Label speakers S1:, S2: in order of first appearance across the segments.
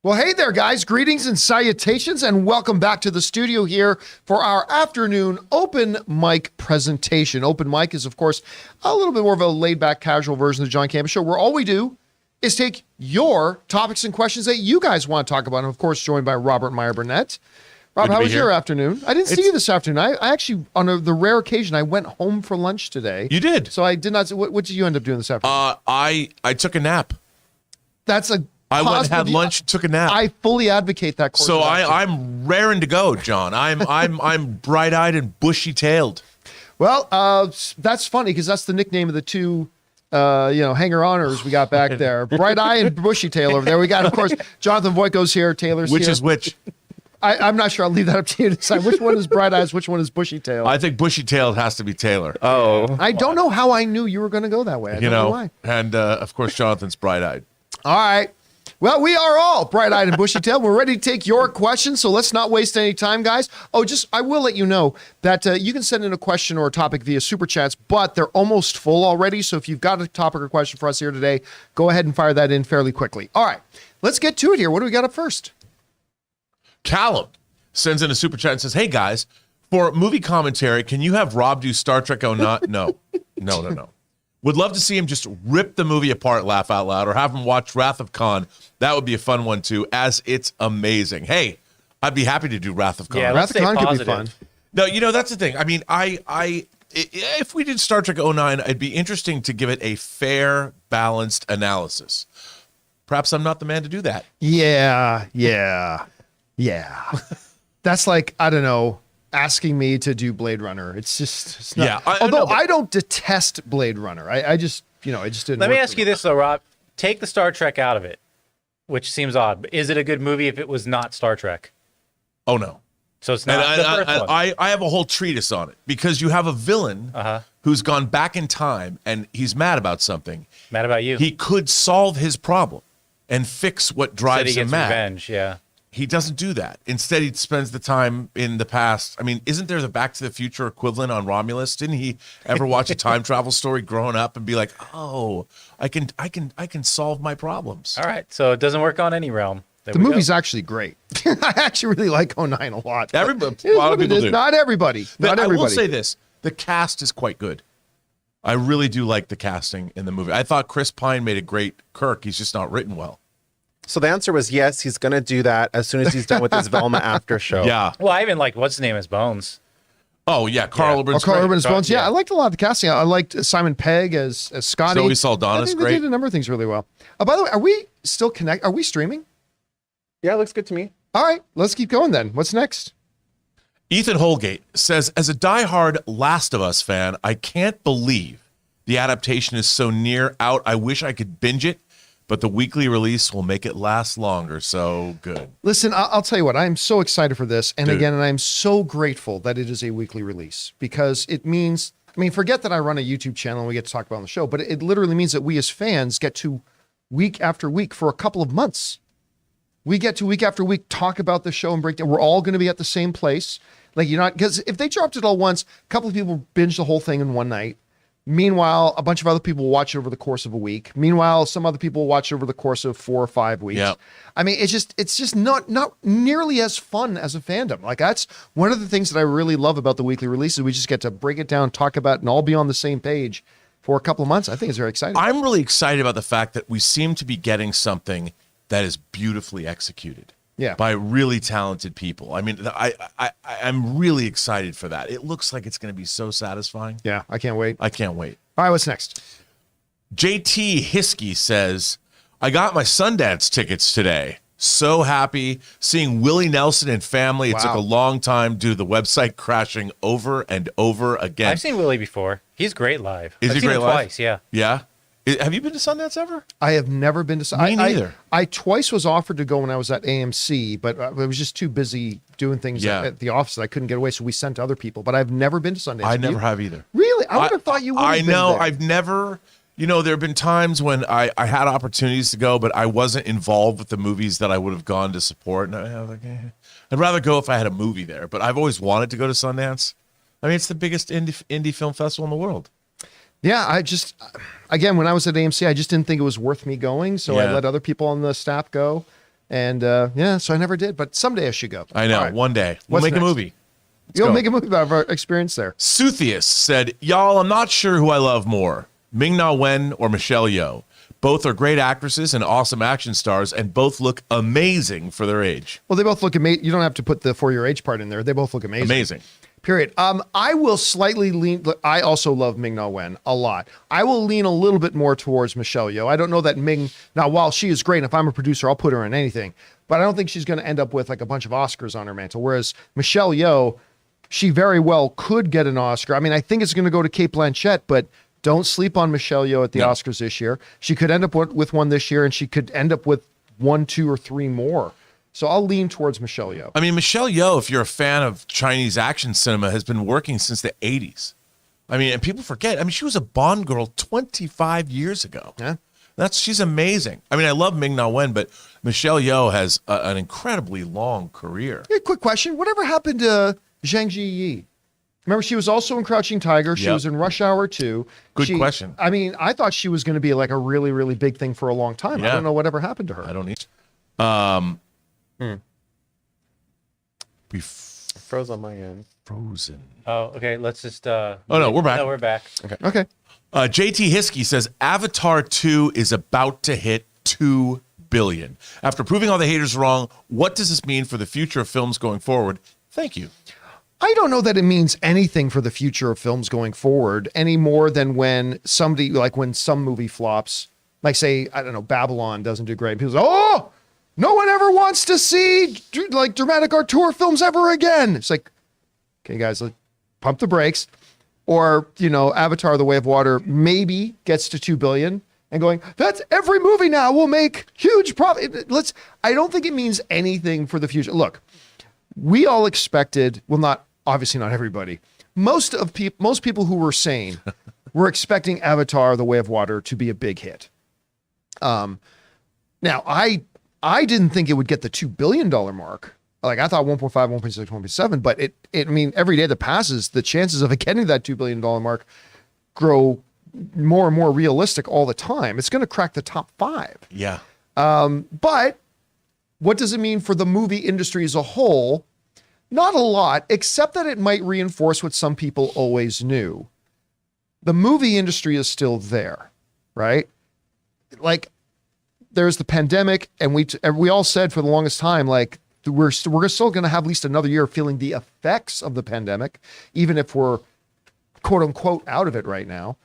S1: Well, hey there, guys. Greetings and salutations, and welcome back to the studio here for our afternoon open mic presentation. Open mic is, of course, a little bit more of a laid-back, casual version of the John Campea Show, where all we do is take your topics and questions that you guys want to talk about. And, of course, joined by Robert Meyer-Burnett. Rob, how was your afternoon? I didn't see you this afternoon. I actually, on the rare occasion, I went home for lunch today.
S2: You did?
S1: So I did not. What did you end up doing this afternoon?
S2: I took a nap.
S1: That's a
S2: I went and had lunch and took a nap.
S1: I fully advocate that course.
S2: So I'm raring to go, John. I'm bright-eyed and bushy-tailed.
S1: Well, that's funny because that's the nickname of the two hanger-oners we got back there. Bright Eye and Bushy Tail over there. We got, of course, Jonathan Voitko's here, Taylor's
S2: Which
S1: here.
S2: is which?
S1: I'm not sure. I'll leave that up to you to decide. Which one is Bright Eyes, which one is Bushy Tail?
S2: I think bushy-tailed has to be Taylor.
S3: Oh.
S1: I don't know how I knew you were going to go that way. I don't know why.
S2: And, of course, Jonathan's bright-eyed.
S1: All right. Well, we are all bright-eyed and bushy-tailed. We're ready to take your questions, so let's not waste any time, guys. I will let you know that you can send in a question or a topic via Super Chats, but they're almost full already, so if you've got a topic or question for us here today, go ahead and fire that in fairly quickly. All right, let's get to it here. What do we got up first?
S2: Callum sends in a Super Chat and says, hey, guys, for movie commentary, can you have Rob do Star Trek 09? No. Would love to see him just rip the movie apart, laugh out loud, or have him watch Wrath of Khan. That would be a fun one, too, as it's amazing. Hey, I'd be happy to do Wrath of Khan.
S1: Yeah, Wrath of Khan could be fun.
S2: No, that's the thing. I mean, if we did Star Trek 09, it'd be interesting to give it a fair, balanced analysis. Perhaps I'm not the man to do that.
S1: Yeah. That's like, I don't know, asking me to do Blade Runner. It's not. Yeah. Although I don't detest Blade Runner. I just didn't.
S3: Let me ask you this though, Rob. Take the Star Trek out of it, which seems odd. But is it a good movie if it was not Star Trek?
S2: Oh no.
S3: So it's not the first one.
S2: I have a whole treatise on it because you have a villain who's gone back in time and he's mad about something.
S3: Mad about you.
S2: He could solve his problem and fix what drives him mad.
S3: Revenge, yeah.
S2: He doesn't do that. Instead, he spends the time in the past. I mean, isn't there the Back to the Future equivalent on Romulus? Didn't he ever watch a time travel story growing up and be like, "Oh, I can solve my problems"?
S3: All right, so it doesn't work on any realm.
S1: The movie's actually great. I actually really like 09 a lot.
S2: Everybody, a lot of people do.
S1: Not everybody.
S2: I will say this: the cast is quite good. I really do like the casting in the movie. I thought Chris Pine made a great Kirk. He's just not written well.
S4: So the answer was yes, he's going to do that as soon as he's done with his Velma after show.
S2: Yeah.
S3: Well, I even like, what's his name is Bones.
S2: Oh, yeah, Carl Urban's
S1: Carl Urban's Bones. Yeah, I liked a lot of the casting. I liked Simon Pegg as Scotty.
S2: Zoe Saldana's great.
S1: They did a number of things really well. By the way, are we still connected? Are we streaming?
S4: Yeah, it looks good to me.
S1: All right, let's keep going then. What's next?
S2: Ethan Holgate says, as a diehard Last of Us fan, I can't believe the adaptation is so near out. I wish I could binge it, but the weekly release will make it last longer. So good.
S1: Listen, I'll tell you what, I'm so excited for this. And again, I'm so grateful that it is a weekly release because it means, forget that I run a YouTube channel and we get to talk about it on the show, but it literally means that we as fans get to week after week for a couple of months. We get to week after week talk about the show and break down. We're all going to be at the same place. Because if they dropped it all once, a couple of people binge the whole thing in one night. Meanwhile, a bunch of other people will watch it over the course of a week. Meanwhile, some other people will watch it over the course of 4 or 5 weeks.
S2: Yep.
S1: It's just not nearly as fun as a fandom. Like, that's one of the things that I really love about the weekly releases. We just get to break it down, talk about it, and all be on the same page for a couple of months. I think it's very exciting.
S2: I'm really excited about the fact that we seem to be getting something that is beautifully executed.
S1: Yeah.
S2: By really talented people. I'm really excited for that. It looks like it's going to be so satisfying.
S1: Yeah, I can't wait.
S2: I can't wait.
S1: All right, what's next?
S2: JT Hiskey says, I got my Sundance tickets today. So happy seeing Willie Nelson and family. It took a long time due to the website crashing over and over again.
S3: I've seen Willie before. He's great live.
S2: Is
S3: I've
S2: he
S3: seen
S2: great
S3: him
S2: live?
S3: Twice, yeah.
S2: Yeah? Have you been to Sundance ever?
S1: I have never been to Sundance.
S2: Me neither.
S1: I twice was offered to go when I was at AMC, but I was just too busy doing things at the office that I couldn't get away, so we sent other people. But I've never been to Sundance.
S2: I never have either.
S1: Really? I would have thought you would have
S2: I
S1: been
S2: know.
S1: there.
S2: I've never... there have been times when I had opportunities to go, but I wasn't involved with the movies that I would have gone to support. And I'd rather go if I had a movie there, but I've always wanted to go to Sundance. It's the biggest indie film festival in the world.
S1: Yeah, again, when I was at AMC, I just didn't think it was worth me going, so I let other people on the staff go. And so I never did, but someday I should go.
S2: I know.
S1: All right.
S2: One day we'll
S1: What's
S2: make a
S1: next?
S2: movie.
S1: You'll
S2: go.
S1: make a movie about our experience there.
S2: Suthius said, "Y'all, I'm not sure who I love more, Ming-Na Wen or Michelle Yeoh. Both are great actresses and awesome action stars, and both look amazing for their age.
S1: Well, they both look amazing. You don't have to put the for your age part in there. They both look amazing.
S2: Amazing.
S1: Period. I will slightly lean. I also love Ming-Na Wen a lot. I will lean a little bit more towards Michelle Yeoh. I don't know that now, while she is great, if I'm a producer, I'll put her in anything. But I don't think she's going to end up with like a bunch of Oscars on her mantle. Whereas Michelle Yeoh, she very well could get an Oscar. I mean, I think it's going to go to Cate Blanchett, but don't sleep on Michelle Yeoh at the Oscars this year. She could end up with one this year, and she could end up with 1, 2, or 3 more. So I'll lean towards Michelle Yeoh.
S2: I mean, Michelle Yeoh, if you're a fan of Chinese action cinema, has been working since the 80s. I mean, and people forget. I mean, she was a Bond girl 25 years ago.
S1: Yeah.
S2: She's amazing. I mean, I love Ming-Na Wen, but Michelle Yeoh has an incredibly long career.
S1: Hey, quick question. Whatever happened to Zhang Ziyi? Remember, she was also in Crouching Tiger. She
S2: Yep.
S1: was in Rush Hour 2.
S2: Good question.
S1: I mean, I thought she was going to be like a really, really big thing for a long time. I
S2: Yeah.
S1: don't know whatever happened to her.
S2: I don't need. We
S4: Froze on my end.
S2: frozen.
S3: Oh, okay. Let's just.
S2: Oh no, we're back.
S3: No, we're back.
S1: Okay.
S2: JT Hiskey says Avatar 2 is about to hit 2 billion. After proving all the haters wrong, what does this mean for the future of films going forward? Thank you.
S1: I don't know that it means anything for the future of films going forward any more than when somebody, like when some movie flops, like say, I don't know, Babylon doesn't do great. People say, oh, no one ever wants to see like dramatic auteur films ever again. It's like, okay, guys, let's pump the brakes. Or, Avatar: The Way of Water maybe gets to 2 billion and going, that's every movie now will make huge profit. I don't think it means anything for the future. Look, we all expected, well, obviously not everybody. Most people who were sane were expecting Avatar: The Way of Water to be a big hit. Now I didn't think it would get the $2 billion mark. Like I thought 1.5, 1.6, 1.7, but I mean, every day that passes, the chances of it getting that $2 billion mark grow more and more realistic all the time. It's going to crack the top 5.
S2: Yeah.
S1: But what does it mean for the movie industry as a whole? Not a lot, except that it might reinforce what some people always knew. The movie industry is still there, right? Like there's the pandemic, and we all said for the longest time, like we're still going to have at least another year feeling the effects of the pandemic, even if we're quote unquote out of it right now.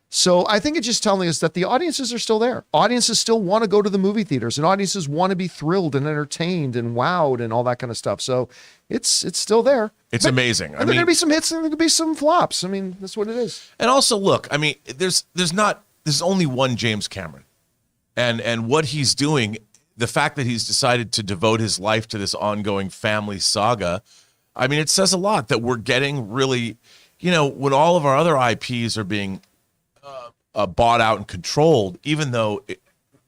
S1: So I think it's just telling us that the audiences are still there. Audiences still want to go to the movie theaters, and audiences want to be thrilled and entertained and wowed and all that kind of stuff. So it's still there.
S2: It's amazing.
S1: There are going to be some hits and there could be some flops. I mean, that's what it is.
S2: And also, look, I mean, there's only one James Cameron, and what he's doing, the fact that he's decided to devote his life to this ongoing family saga, I mean, it says a lot that we're getting really, when all of our other IPs are being bought out and controlled, even though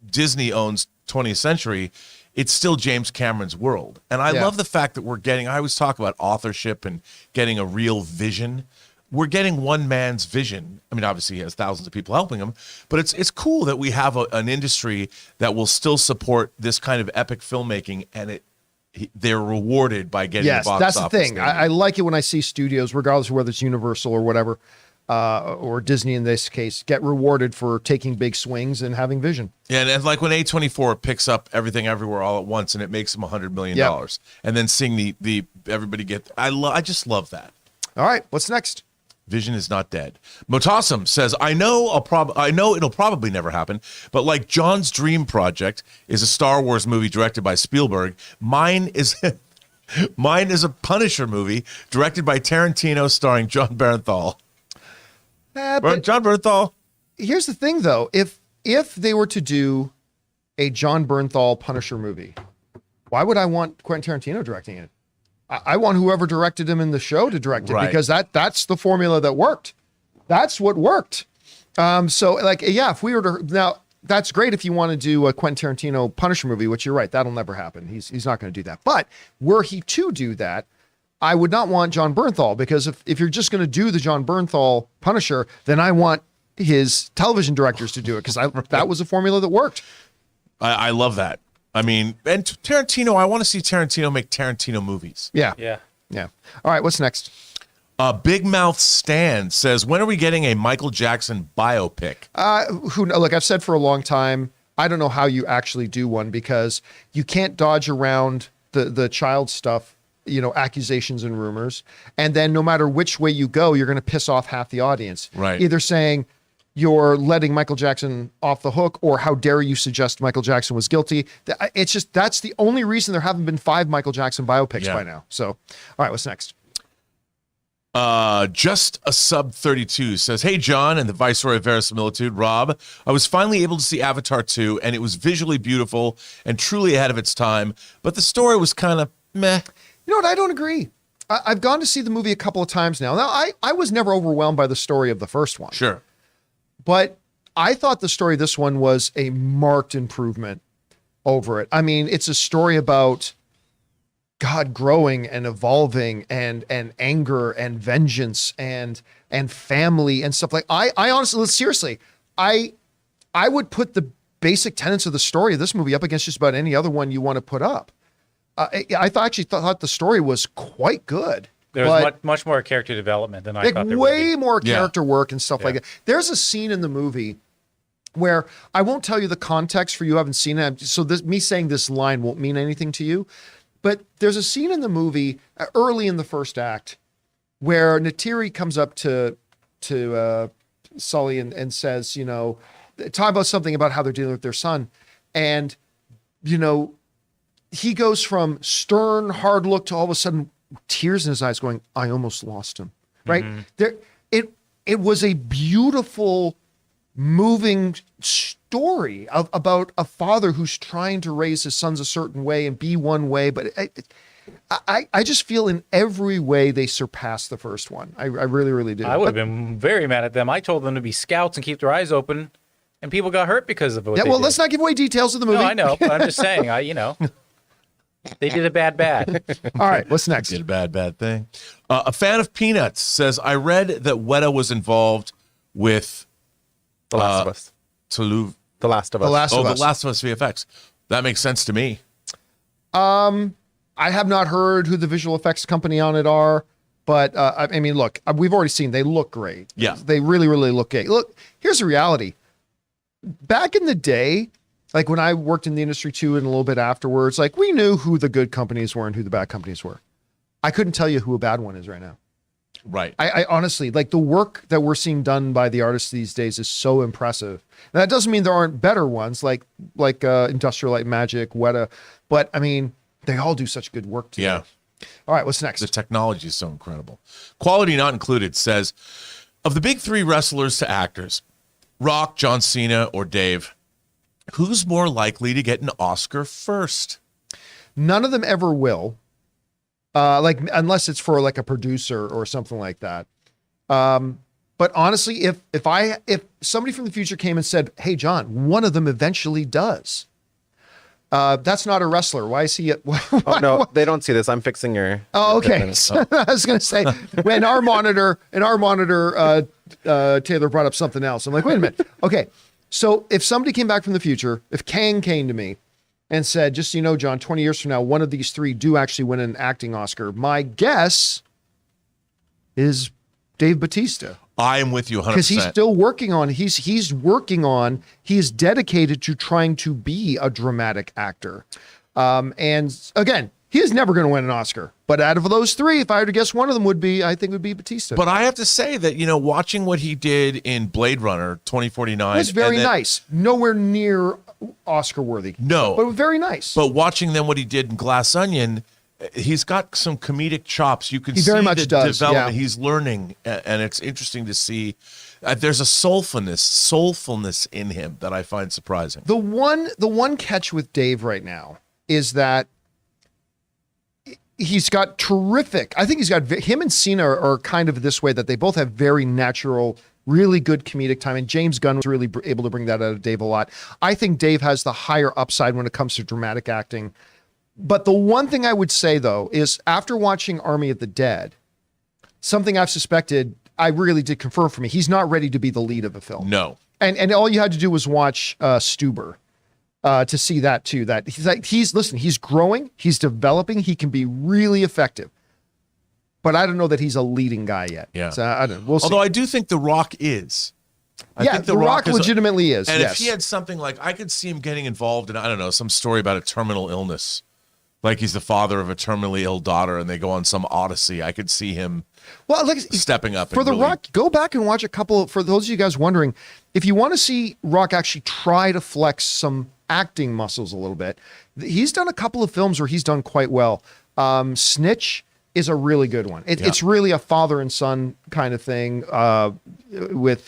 S2: Disney owns 20th Century, it's still James Cameron's world. And I love the fact that I always talk about authorship and getting a real vision. We're getting one man's vision. I mean, obviously he has thousands of people helping him, but it's cool that we have an industry that will still support this kind of epic filmmaking, and they're rewarded by getting the box
S1: that's the
S2: office.
S1: thing. I like it when I see studios, regardless of whether it's Universal or whatever, or Disney in this case, get rewarded for taking big swings and having vision.
S2: Yeah, and like when A24 picks up Everything Everywhere All at Once and it makes them $100 million, and then seeing the everybody get, I just love that.
S1: All right, what's next?
S2: Vision is not dead. Motassim says, I know it'll probably never happen, but like John's dream project is a Star Wars movie directed by Spielberg, mine is a Punisher movie directed by Tarantino starring John Bernthal.
S1: But
S2: John Bernthal.
S1: here's the thing, though. If they were to do a John Bernthal Punisher movie, why would I want Quentin Tarantino directing it? I want whoever directed him in the show to direct it,
S2: Right.
S1: because that's the formula that worked. That's what worked. So like, yeah, if we were to now, that's great if you want to do a Quentin Tarantino Punisher movie, which you're right, that'll never happen. He's not going to do that. But were he to do that, I would not want John Bernthal, because if you're just going to do the John Bernthal Punisher, then I want his television directors to do it, because that was a formula that worked.
S2: I love that. I mean, and Tarantino, I want to see Tarantino make Tarantino movies.
S1: Yeah.
S3: Yeah.
S1: Yeah. All right, what's next?
S2: Big Mouth Stan says, when are we getting a Michael Jackson biopic?
S1: Look, I've said for a long time, I don't know how you actually do one because you can't dodge around the child stuff, accusations and rumors. And then no matter which way you go, you're going to piss off half the audience.
S2: Right.
S1: Either saying you're letting Michael Jackson off the hook or how dare you suggest Michael Jackson was guilty. It's just, that's the only reason there haven't been 5 Michael Jackson biopics by now. So, all right, what's next?
S2: Just a sub 32 says, hey, John and the Viceroy of Verisimilitude, Rob, I was finally able to see Avatar 2 and it was visually beautiful and truly ahead of its time, but the story was kind of meh.
S1: You know what? I don't agree. I've gone to see the movie a couple of times now. Now, I was never overwhelmed by the story of the first one.
S2: Sure.
S1: But I thought the story of this one was a marked improvement over it. I mean, it's a story about God growing and evolving and anger and vengeance and family and stuff like. I honestly, seriously, I would put the basic tenets of the story of this movie up against just about any other one you want to put up. I actually thought the story was quite good.
S3: There was much more character development than I thought there would be.
S1: Way more character work and stuff like that. There's a scene in the movie where I won't tell you the context for you who haven't seen it. So me saying this line won't mean anything to you. But there's a scene in the movie early in the first act where Neytiri comes up to Sully and says, talk about something about how they're dealing with their son. And, he goes from stern, hard look to all of a sudden tears in his eyes going, I almost lost him. Right? It was a beautiful, moving story about a father who's trying to raise his sons a certain way and be one way. But I just feel in every way they surpassed the first one. I really, really do.
S3: I would have been very mad at them. I told them to be scouts and keep their eyes open, and people got hurt because of what they did.
S1: Let's not give away details of the movie.
S3: No, I know, but I'm just saying, they did a bad.
S1: All right, what's next?
S2: Did a bad thing. A fan of Peanuts says, I read that Weta was involved with
S4: The Last of Us. The Last of Us.
S1: The Last of
S2: The
S1: Us.
S2: Last of Us VFX. That makes sense to me.
S1: I have not heard who the visual effects company on it are, but I mean, look, we've already seen they look great.
S2: Yeah.
S1: They really, really look great. Look, here's the reality. Back in the day, like when I worked in the industry too, and a little bit afterwards, like we knew who the good companies were and who the bad companies were. I couldn't tell you who a bad one is right now.
S2: Right.
S1: I honestly, like the work that we're seeing done by the artists these days is so impressive. And that doesn't mean there aren't better ones like Industrial Light and Magic, Weta, but I mean, they all do such good work together.
S2: Yeah.
S1: All right, what's next?
S2: The technology is so incredible. Quality Not Included says, of the big 3 wrestlers to actors, Rock, John Cena, or Dave, who's more likely to get an Oscar first?
S1: None of them ever will. Unless it's for like a producer or something like that. But honestly, if somebody from the future came and said, hey, John, one of them eventually does. That's not a wrestler. Why is he?
S4: Oh, no, they don't see this. I'm fixing your.
S1: Oh, okay. So, I was going to say, when our monitor, Taylor brought up something else. I'm like, wait a minute. Okay. So if somebody came back from the future, if Kang came to me and said, just so you know, John, 20 years from now, one of these 3 do actually win an acting Oscar, my guess is Dave Bautista.
S2: I am with you 100%.
S1: Because he's still working on, he's dedicated to trying to be a dramatic actor. And again, he is never going to win an Oscar. But out of those 3, if I had to guess one of them would be Bautista.
S2: But I have to say that, watching what he did in Blade Runner 2049.
S1: It was very nice. Nowhere near Oscar worthy.
S2: No.
S1: But very nice.
S2: But watching then what he did in Glass Onion, he's got some comedic chops. You can
S1: He
S2: see
S1: very much
S2: the
S1: does,
S2: development.
S1: yeah.
S2: He's learning, and it's interesting to see. There's a soulfulness in him that I find surprising.
S1: The one catch with Dave right now is that he's got terrific. I think him and Cena are kind of this way, that they both have very natural, really good comedic time. And James Gunn was really able to bring that out of Dave a lot. I think Dave has the higher upside when it comes to dramatic acting. But the one thing I would say, though, is after watching Army of the Dead, something I've suspected, I really did confirm for me. He's not ready to be the lead of a film.
S2: No.
S1: And all you had to do was watch Stuber. to see that too. That he's growing, he's developing, he can be really effective. But I don't know that he's a leading guy yet.
S2: Yeah.
S1: So I don't. We'll see.
S2: Although I do think The Rock is. I think
S1: The Rock legitimately is.
S2: And
S1: yes.
S2: if he had something like, I could see him getting involved in, I don't know, some story about a terminal illness. Like he's the father of a terminally ill daughter and they go on some odyssey. I could see him stepping up.
S1: For The Rock, go back and watch a couple, for those of you guys wondering, if you want to see Rock actually try to flex some acting muscles a little bit, he's done a couple of films where he's done quite well. Snitch is a really good one. It's really a father and son kind of thing with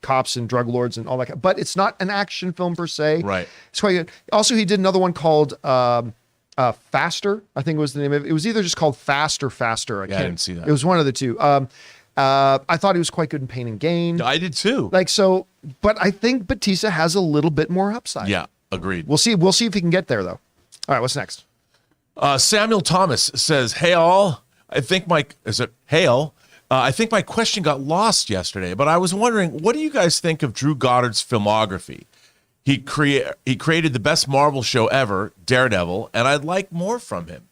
S1: cops and drug lords and all that. But it's not an action film per se.
S2: Right.
S1: It's quite good. Also, he did another one called Faster, I think was the name of it. It was either just called Fast or Faster.
S2: I didn't see that.
S1: It was one of the two. I thought he was quite good in Pain and Gain.
S2: I did too.
S1: But I think Batista has a little bit more upside.
S2: Yeah, agreed.
S1: We'll see if he can get there though. All right, what's next?
S2: Samuel Thomas says, "Hey all, I think my question got lost yesterday, but I was wondering, what do you guys think of Drew Goddard's filmography? He created the best Marvel show ever, Daredevil, and I'd like more from him."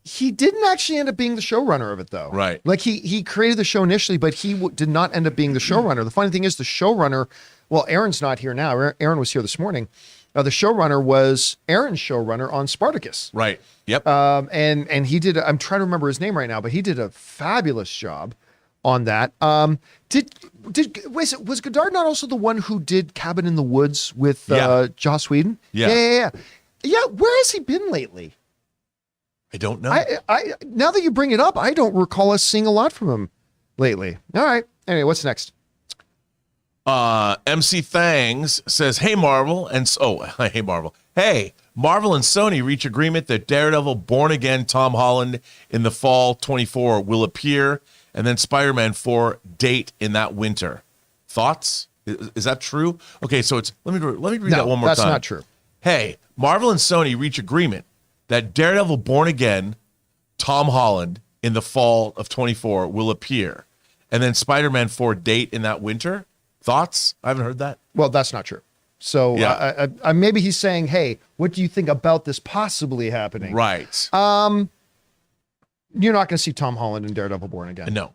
S1: He didn't actually end up being the showrunner of it though.
S2: Right.
S1: Like he created the show initially, but he did not end up being the showrunner. The funny thing is the showrunner, well, Aaron's not here now. Aaron was here this morning. The showrunner was Aaron's showrunner on Spartacus.
S2: Right. Yep.
S1: And he did, I'm trying to remember his name right now, but he did a fabulous job on that. Was Goddard not also the one who did Cabin in the Woods with Joss Whedon?
S2: Yeah.
S1: Yeah, where has he been lately?
S2: I don't know.
S1: I now that you bring it up, I don't recall us seeing a lot from him lately. All right. Anyway, what's next?
S2: MC Thangs says, "Hey Marvel," and hey Marvel. Hey, Marvel and Sony reach agreement that Daredevil Born Again Tom Holland in the fall 24 will appear, and then Spider-Man 4 date in that winter. Thoughts? Is that true? Okay, so let me read that one more time.
S1: That's not true.
S2: Hey, Marvel and Sony reach agreement that Daredevil Born Again Tom Holland in the fall of 24 will appear, and then Spider-Man 4 date in that winter. Thoughts? I haven't heard that.
S1: Well, that's not true. So maybe he's saying, hey, what do you think about this possibly happening?
S2: Right.
S1: You're not going to see Tom Holland in Daredevil Born Again.
S2: No.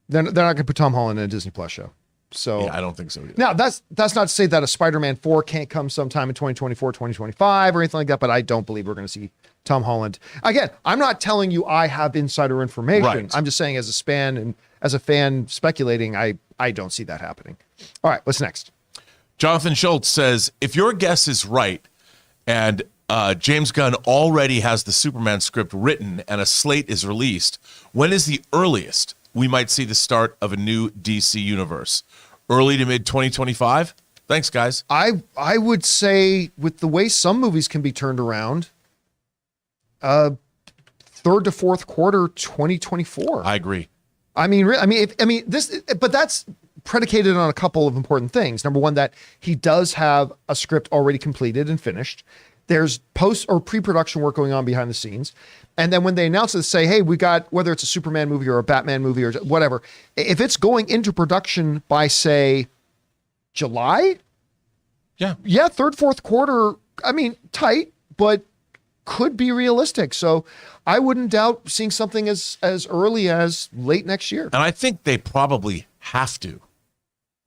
S1: They're not going to put Tom Holland in a Disney Plus show. So
S2: I don't think so either.
S1: Now, that's not to say that a Spider-Man 4 can't come sometime in 2024, 2025 or anything like that, but I don't believe we're going to see Tom Holland. Again, I'm not telling you I have insider information.
S2: Right.
S1: I'm just saying as a fan speculating, I don't see that happening. All right, what's next?
S2: Jonathan Schultz says, if your guess is right and James Gunn already has the Superman script written and a slate is released, when is the earliest we might see the start of a new DC universe? Early to mid 2025? Thanks, guys.
S1: I would say with the way some movies can be turned around, third to fourth quarter 2024.
S2: I agree.
S1: But that's predicated on a couple of important things. Number one, that he does have a script already completed and finished. There's post or pre-production work going on behind the scenes. And then when they announce it, say, hey, we got, whether it's a Superman movie or a Batman movie or whatever, if it's going into production by, say, July? Yeah, third, fourth quarter, tight, but could be realistic. So I wouldn't doubt seeing something as early as late next year.
S2: And I think they probably have to,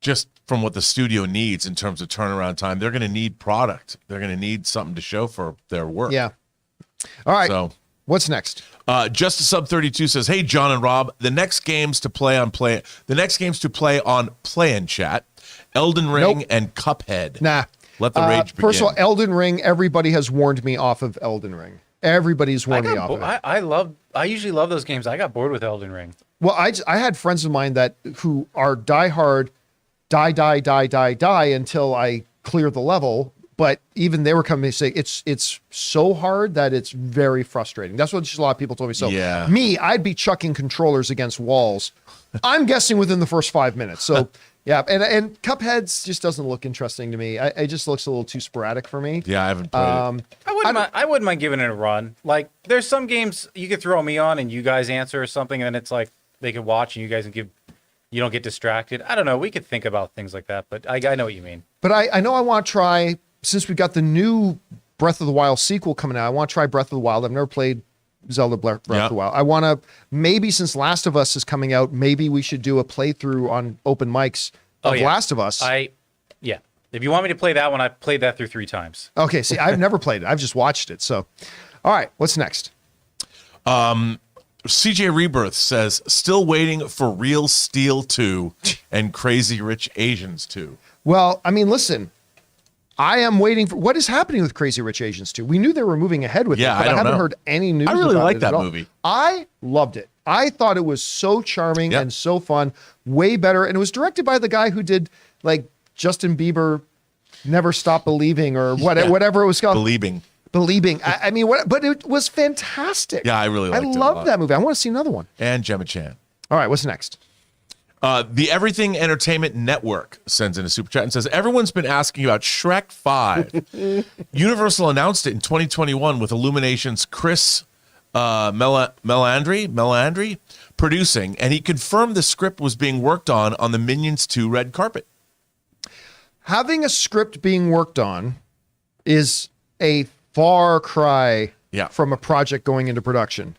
S2: just from what the studio needs in terms of turnaround time. They're going to need product. They're going to need something to show for their work.
S1: Yeah. All right.
S2: So
S1: what's next?
S2: Justice Sub 32 says, "Hey John and Rob, the next games to play on Play and Chat, Elden Ring and Cuphead."
S1: Nah.
S2: Let the rage begin.
S1: First of all, Elden Ring, everybody has warned me off of Elden Ring. Everybody's warned me off of it.
S3: I usually love those games. I got bored with Elden Ring.
S1: Well, I had friends of mine who are diehard, die until I clear the level. But even they were coming to say it's so hard that it's very frustrating. That's what just a lot of people told me. So
S2: yeah.
S1: I'd be chucking controllers against walls. I'm guessing within the first 5 minutes. So yeah, and Cuphead just doesn't look interesting to me. It just looks a little too sporadic for me.
S2: Yeah, I haven't played it.
S3: I wouldn't mind giving it a run. Like, there's some games you could throw me on and you guys answer or something, and then it's like they could watch and you guys can you don't get distracted. I don't know. We could think about things like that, but I know what you mean.
S1: But I know I want to try since we got the new Breath of the Wild sequel coming out, I want to try Breath of the Wild. I've never played Zelda Breath of the Wild. I want to, maybe since Last of Us is coming out, maybe we should do a playthrough on open mics of Last of Us.
S3: Yeah. If you want me to play that one, I've played that through 3 times.
S1: Okay, see, I've never played it. I've just watched it. So, all right, what's next?
S2: CJ Rebirth says, still waiting for Real Steel 2 and Crazy Rich Asians 2.
S1: Well, I mean, listen, I am waiting for what is happening with Crazy Rich Asians 2. We knew they were moving ahead with it, but I haven't heard any news.
S2: I really
S1: about
S2: like
S1: it
S2: that
S1: at all.
S2: movie.
S1: I loved it. I thought it was so charming and so fun, way better. And it was directed by the guy who did like Justin Bieber, Never Stop Believing, or whatever it was called.
S2: Believing.
S1: I mean, but it was fantastic.
S2: Yeah, I really liked it. I
S1: love that movie. I want to see another one.
S2: And Gemma Chan.
S1: All right, what's next?
S2: The Everything Entertainment Network sends in a super chat and says, everyone's been asking about Shrek 5. Universal announced it in 2021 with Illumination's Chris Melandri producing, and he confirmed the script was being worked on the Minions 2 red carpet.
S1: Having a script being worked on is a far cry from a project going into production.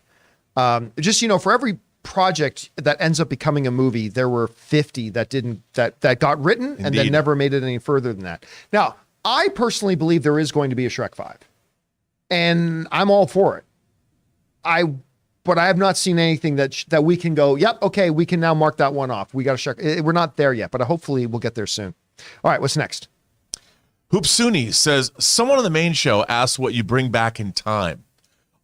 S1: Just, for every project that ends up becoming a movie, there were 50 that got written and then never made it any further than that. Now, I personally believe there is going to be a Shrek 5, and I'm all for it. But I have not seen anything that we can go, yep, okay, we can now mark that one off. We got a Shrek. We're not there yet, but hopefully we'll get there soon. All right, what's next?
S2: Hoopsuni says, someone on the main show asked what you bring back in time.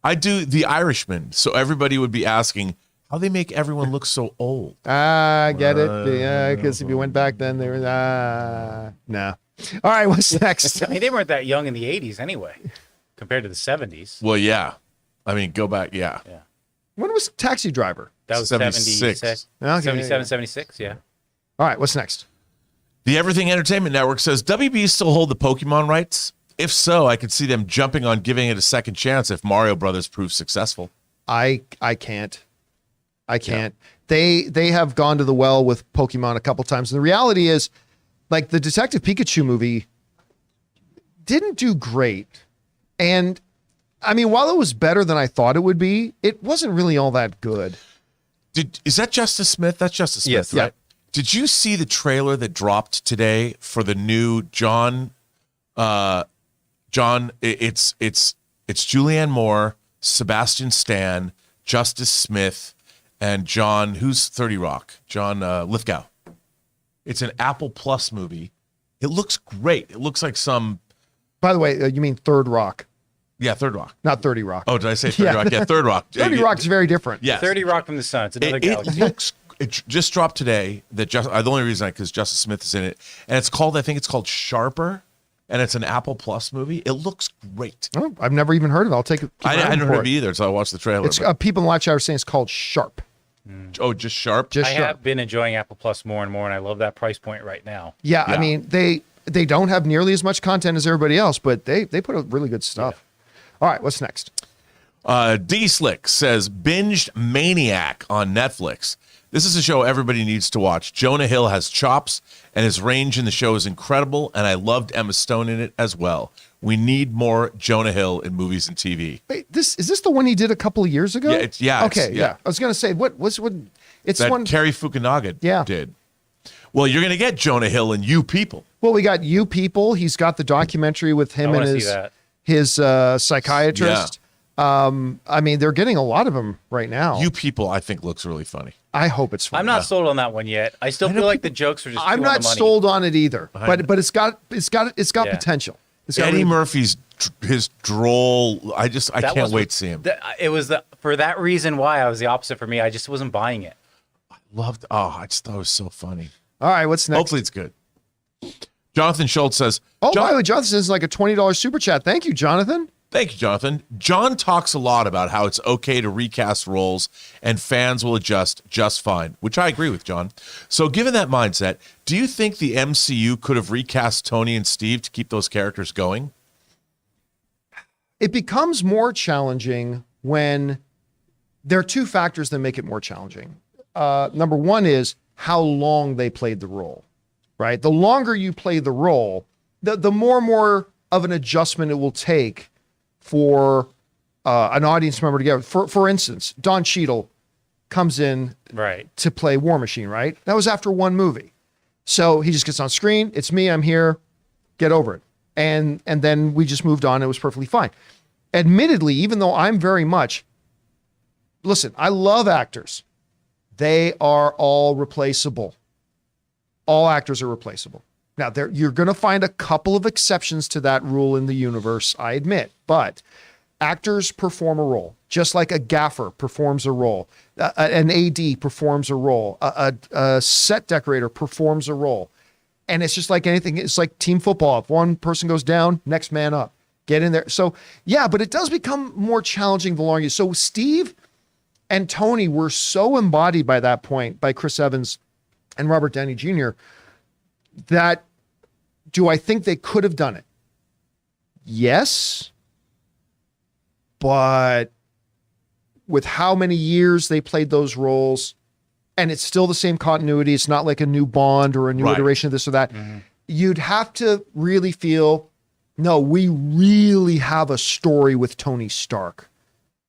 S2: I do The Irishman, so everybody would be asking how they make everyone look so old.
S1: I get it. Yeah, because if you went back then, they were, no. All right, what's next?
S3: I mean, they weren't that young in the 80s anyway, compared to the 70s.
S2: Well, yeah. I mean, go back, yeah.
S1: When was Taxi Driver?
S3: That was
S2: 76.
S3: 76. 77, 76, yeah.
S1: All right, what's next?
S2: The Everything Entertainment Network says, WB still hold the Pokemon rights? If so, I could see them jumping on giving it a second chance if Mario Brothers proves successful.
S1: I can't. They have gone to the well with Pokemon a couple times. And the reality is, like, the Detective Pikachu movie didn't do great. And I mean, while it was better than I thought it would be, it wasn't really all that good.
S2: Is that Justice Smith? That's Justice Smith,
S4: Yes.
S2: right?
S1: Yeah.
S2: Did you see the trailer that dropped today for the new John? It's Julianne Moore, Sebastian Stan, Justice Smith, and John, who's 30 Rock? John Lithgow. It's an Apple Plus movie. It looks great. It looks like some.
S1: By the way, you mean Third Rock,
S2: Yeah, Third Rock.
S1: not 30 Rock.
S2: Oh, did I say 30 Rock? Yeah, Third Rock.
S1: 30 Rock's very different.
S2: Yeah.
S3: 30 Rock from the Sun. It's another
S2: It
S3: galaxy.
S2: looks. It just dropped today. The only reason because Justice Smith is in it, and it's called. I think it's called Sharper, and it's an Apple Plus movie. It looks great.
S1: Oh, I've never even heard of it. I'll take it.
S2: I hadn't heard of it either, so I watched the trailer.
S1: It's people in the live chat are saying it's called Sharp.
S2: Just Sharp.
S1: Just
S3: I
S1: Sharp.
S3: have been enjoying Apple Plus more and more, and I love that price point right now.
S1: Yeah,
S2: Yeah.
S1: I mean they don't have nearly as much content as everybody else, but they put out really good stuff. All right, what's next?
S2: D Slick says binged Maniac on Netflix. This is a show everybody needs to watch. Jonah Hill has chops, and his range in the show is incredible, and I loved Emma Stone in it as well. We need more Jonah Hill in movies and TV.
S1: Wait, is this the one he did a couple of years ago? Okay, yeah. I was gonna say what it's
S2: That
S1: one.
S2: Carrie Fukunaga did. Well, you're going to get Jonah Hill and You People.
S1: Well, we got You People. He's got the documentary with him
S3: I
S1: and
S3: wanna see that.
S1: his psychiatrist. I mean, they're getting a lot of them right now.
S2: You People, I think, looks really funny.
S1: I hope it's fun.
S3: I'm not sold on that one yet. I still feel like the jokes are just.
S1: I'm
S3: too on
S1: not
S3: the money.
S1: sold on it either. But it's got potential. It's got
S2: Eddie
S1: really-
S2: Murphy's his droll. I
S3: That
S2: can't
S3: was-
S2: wait to see him.
S3: It was for that reason why I was the opposite for me. I just wasn't buying it.
S2: I just thought it was so funny.
S1: All right, what's next?
S2: Hopefully it's good. Jonathan Schultz says,
S1: Oh, by the way, Jonathan is like a $20 super chat. Thank you, Jonathan.
S2: Thank you, Jonathan. John talks a lot about how it's okay to recast roles and fans will adjust just fine, which I agree with, John. So given that mindset, do you think the MCU could have recast Tony and Steve to keep those characters going?
S1: It becomes more challenging when there are two factors that make it more challenging. Number one is how long they played the role, right? The longer you play the role, the more of an adjustment it will take for an audience member to get. For instance, Don Cheadle comes in
S3: Right.
S1: to play War Machine, right? That was after one movie. So he just gets on screen. It's me. I'm here. Get over it. And then we just moved on. It was perfectly fine. Admittedly, even though I'm very much, listen, I love actors. They are all replaceable. All actors are replaceable. Now, you're going to find a couple of exceptions to that rule in the universe, I admit, but actors perform a role, just like a gaffer performs a role, an AD performs a role, a set decorator performs a role. And it's just like anything. It's like team football. If one person goes down, next man up. Get in there. So, yeah, but it does become more challenging the longer you. So Steve and Tony were so embodied by that point by Chris Evans and Robert Downey Jr. that do I think they could have done it? Yes. But with how many years they played those roles, and it's still the same continuity, it's not like a new Bond or a new iteration of this or that, you'd have to really feel, no, we really have a story with Tony Stark,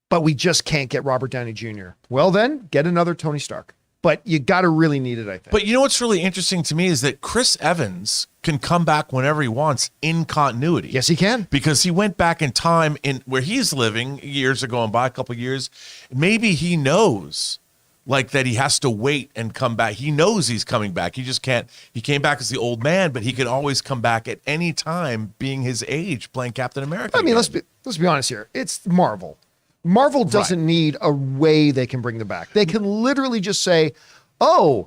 S1: but we just can't get Robert Downey Jr. Well, then get another Tony Stark. But you got to really need it, I think.
S2: But you know what's really interesting to me is that Chris Evans can come back whenever he wants in continuity.
S1: Yes, he can.
S2: Because he went back in time in where he's living years ago and by a couple of years. Maybe he knows like that he has to wait and come back. He knows he's coming back. He just can't. He came back as the old man, but he could always come back at any time being his age playing Captain America.
S1: I mean,
S2: again.
S1: let's be honest here. It's Marvel. Marvel doesn't need a way they can bring them back. They can literally just say, oh,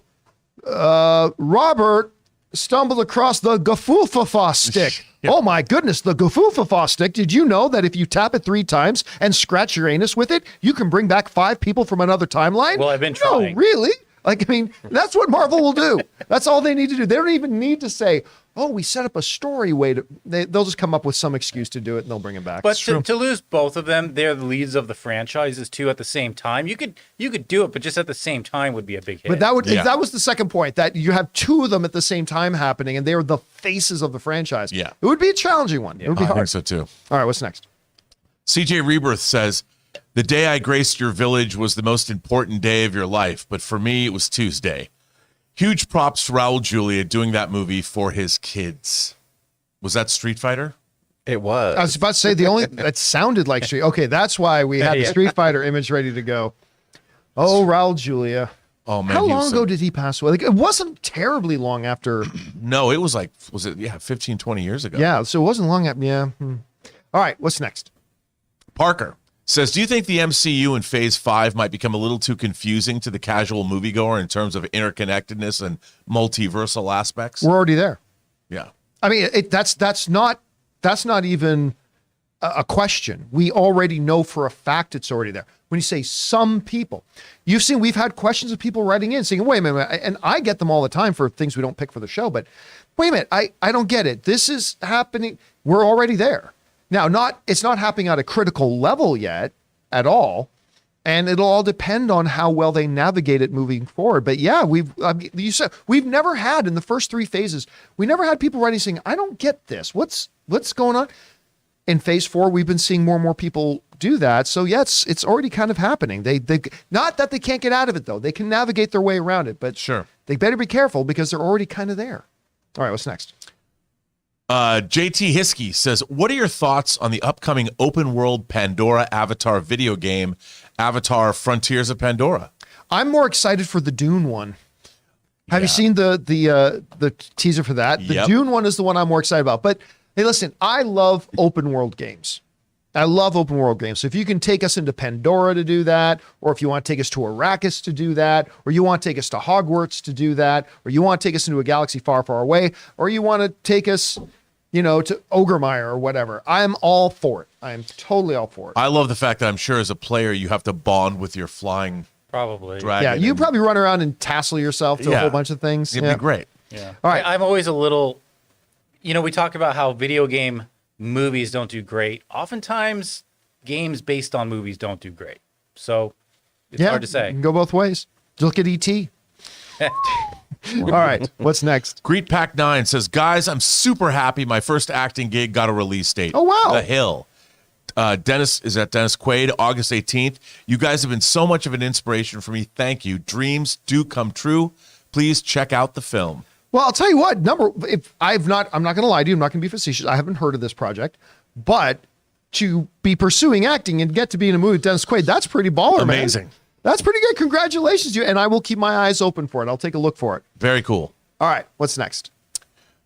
S1: Robert stumbled across the Gafoofafa stick.
S2: Yeah.
S1: Oh my goodness, the Gafoofafa stick. Did you know that if you tap it 3 times and scratch your anus with it, you can bring back 5 people from another timeline?
S3: Well, I've been trying.
S1: No, really? Like, I mean, that's what Marvel will do. That's all they need to do. They don't even need to say, oh, we set up a story way to, they'll just come up with some excuse to do it and they'll bring it back.
S3: But to lose both of them, they're the leads of the franchises too at the same time. You could do it, but just at the same time would be a big hit.
S1: But that was the second point, that you have 2 of them at the same time happening and they're the faces of the franchise.
S2: Yeah.
S1: It would be a challenging one. It would be
S2: I
S1: hard.
S2: think so too.
S1: All right, what's next?
S2: CJ Rebirth says, the day I graced your village was the most important day of your life, but for me, it was Tuesday. Huge props to Raul Julia doing that movie for his kids. Was that Street Fighter?
S4: It was.
S1: I was about to say that sounded like Street. Okay, that's why we had the
S3: Yeah.
S1: Street Fighter image ready to go. Oh, Raul Julia.
S2: Oh man,
S1: How long ago did he pass away? Like, it wasn't terribly long after.
S2: No, it was like, 15, 20 years ago.
S1: Yeah, so it wasn't long after. Yeah. All right, what's next?
S2: Parker says, do you think the MCU in Phase 5 might become a little too confusing to the casual moviegoer in terms of interconnectedness and multiversal aspects?
S1: We're already there.
S2: Yeah.
S1: I mean, that's not even a question. We already know for a fact it's already there. When you say some people, we've had questions of people writing in saying, wait a minute, and I get them all the time for things we don't pick for the show, but wait a minute, I don't get it. This is happening. We're already there. Now, it's not happening at a critical level yet at all, and it'll all depend on how well they navigate it moving forward. But yeah, we've never had in the first 3 phases, we never had people writing saying, I don't get this. What's going on? In Phase 4, we've been seeing more and more people do that. So yeah, it's already kind of happening. They not that they can't get out of it though. They can navigate their way around it, but
S2: Sure.
S1: they better be careful because they're already kind of there. All right, what's next?
S2: JT Hiskey says, what are your thoughts on the upcoming open world Pandora Avatar video game, Avatar Frontiers of Pandora?
S1: I'm more excited for the Dune one. Have you seen the teaser for that? The
S2: Yep.
S1: Dune one is the one I'm more excited about. But hey, listen, I love open world games. I love open world games. So if you can take us into Pandora to do that, or if you want to take us to Arrakis to do that, or you want to take us to Hogwarts to do that, or you want to take us into a galaxy far, far away, or you want to take us, to Ogremire or whatever, I'm all for it. I'm totally all for it.
S2: I love the fact that I'm sure as a player you have to bond with your flying
S3: Probably.
S2: dragon.
S1: Yeah, you
S2: and-
S1: probably run around and tassel yourself to a
S2: Yeah.
S1: whole bunch of things.
S2: It'd be great.
S3: Yeah.
S1: All right.
S3: I'm always a little, we talk about how video game movies don't do great. Oftentimes, games based on movies don't do great. So it's hard to
S1: You
S3: say.
S1: can go both ways. Look at E.T. All right, what's next?
S2: Greet Pack 9 says, guys, I'm super happy. My first acting gig got a release date.
S1: Oh, wow.
S2: The Hill. Dennis Quaid, August 18th. You guys have been so much of an inspiration for me. Thank you. Dreams do come true. Please check out the film.
S1: Well, I'll tell you what. I'm not going to lie to you. I'm not going to be facetious. I haven't heard of this project, but to be pursuing acting and get to be in a movie with Dennis Quaid, that's pretty baller,
S2: Amazing.
S1: man. That's pretty good. Congratulations to you. And I will keep my eyes open for it. I'll take a look for it.
S2: Very cool.
S1: All right, what's next?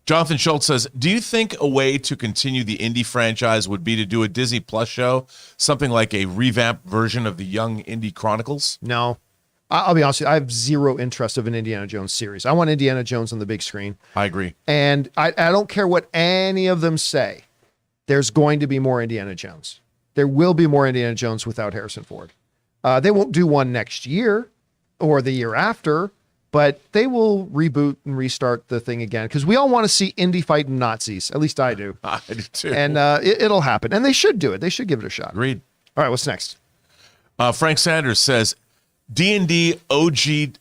S2: Jonathan Schultz says, do you think a way to continue the indie franchise would be to do a Disney Plus show, something like a revamped version of the Young Indie Chronicles?
S1: No. I'll be honest with you. I have zero interest of an Indiana Jones series. I want Indiana Jones on the big screen.
S2: I agree.
S1: And I don't care what any of them say. There's going to be more Indiana Jones. There will be more Indiana Jones without Harrison Ford. They won't do one next year or the year after, but they will reboot and restart the thing again because we all want to see Indy fighting Nazis. At least I do.
S2: I do too.
S1: And it'll happen. And they should do it. They should give it a shot.
S2: Agreed.
S1: All right, what's next?
S2: Frank Sanders says, D&D OGL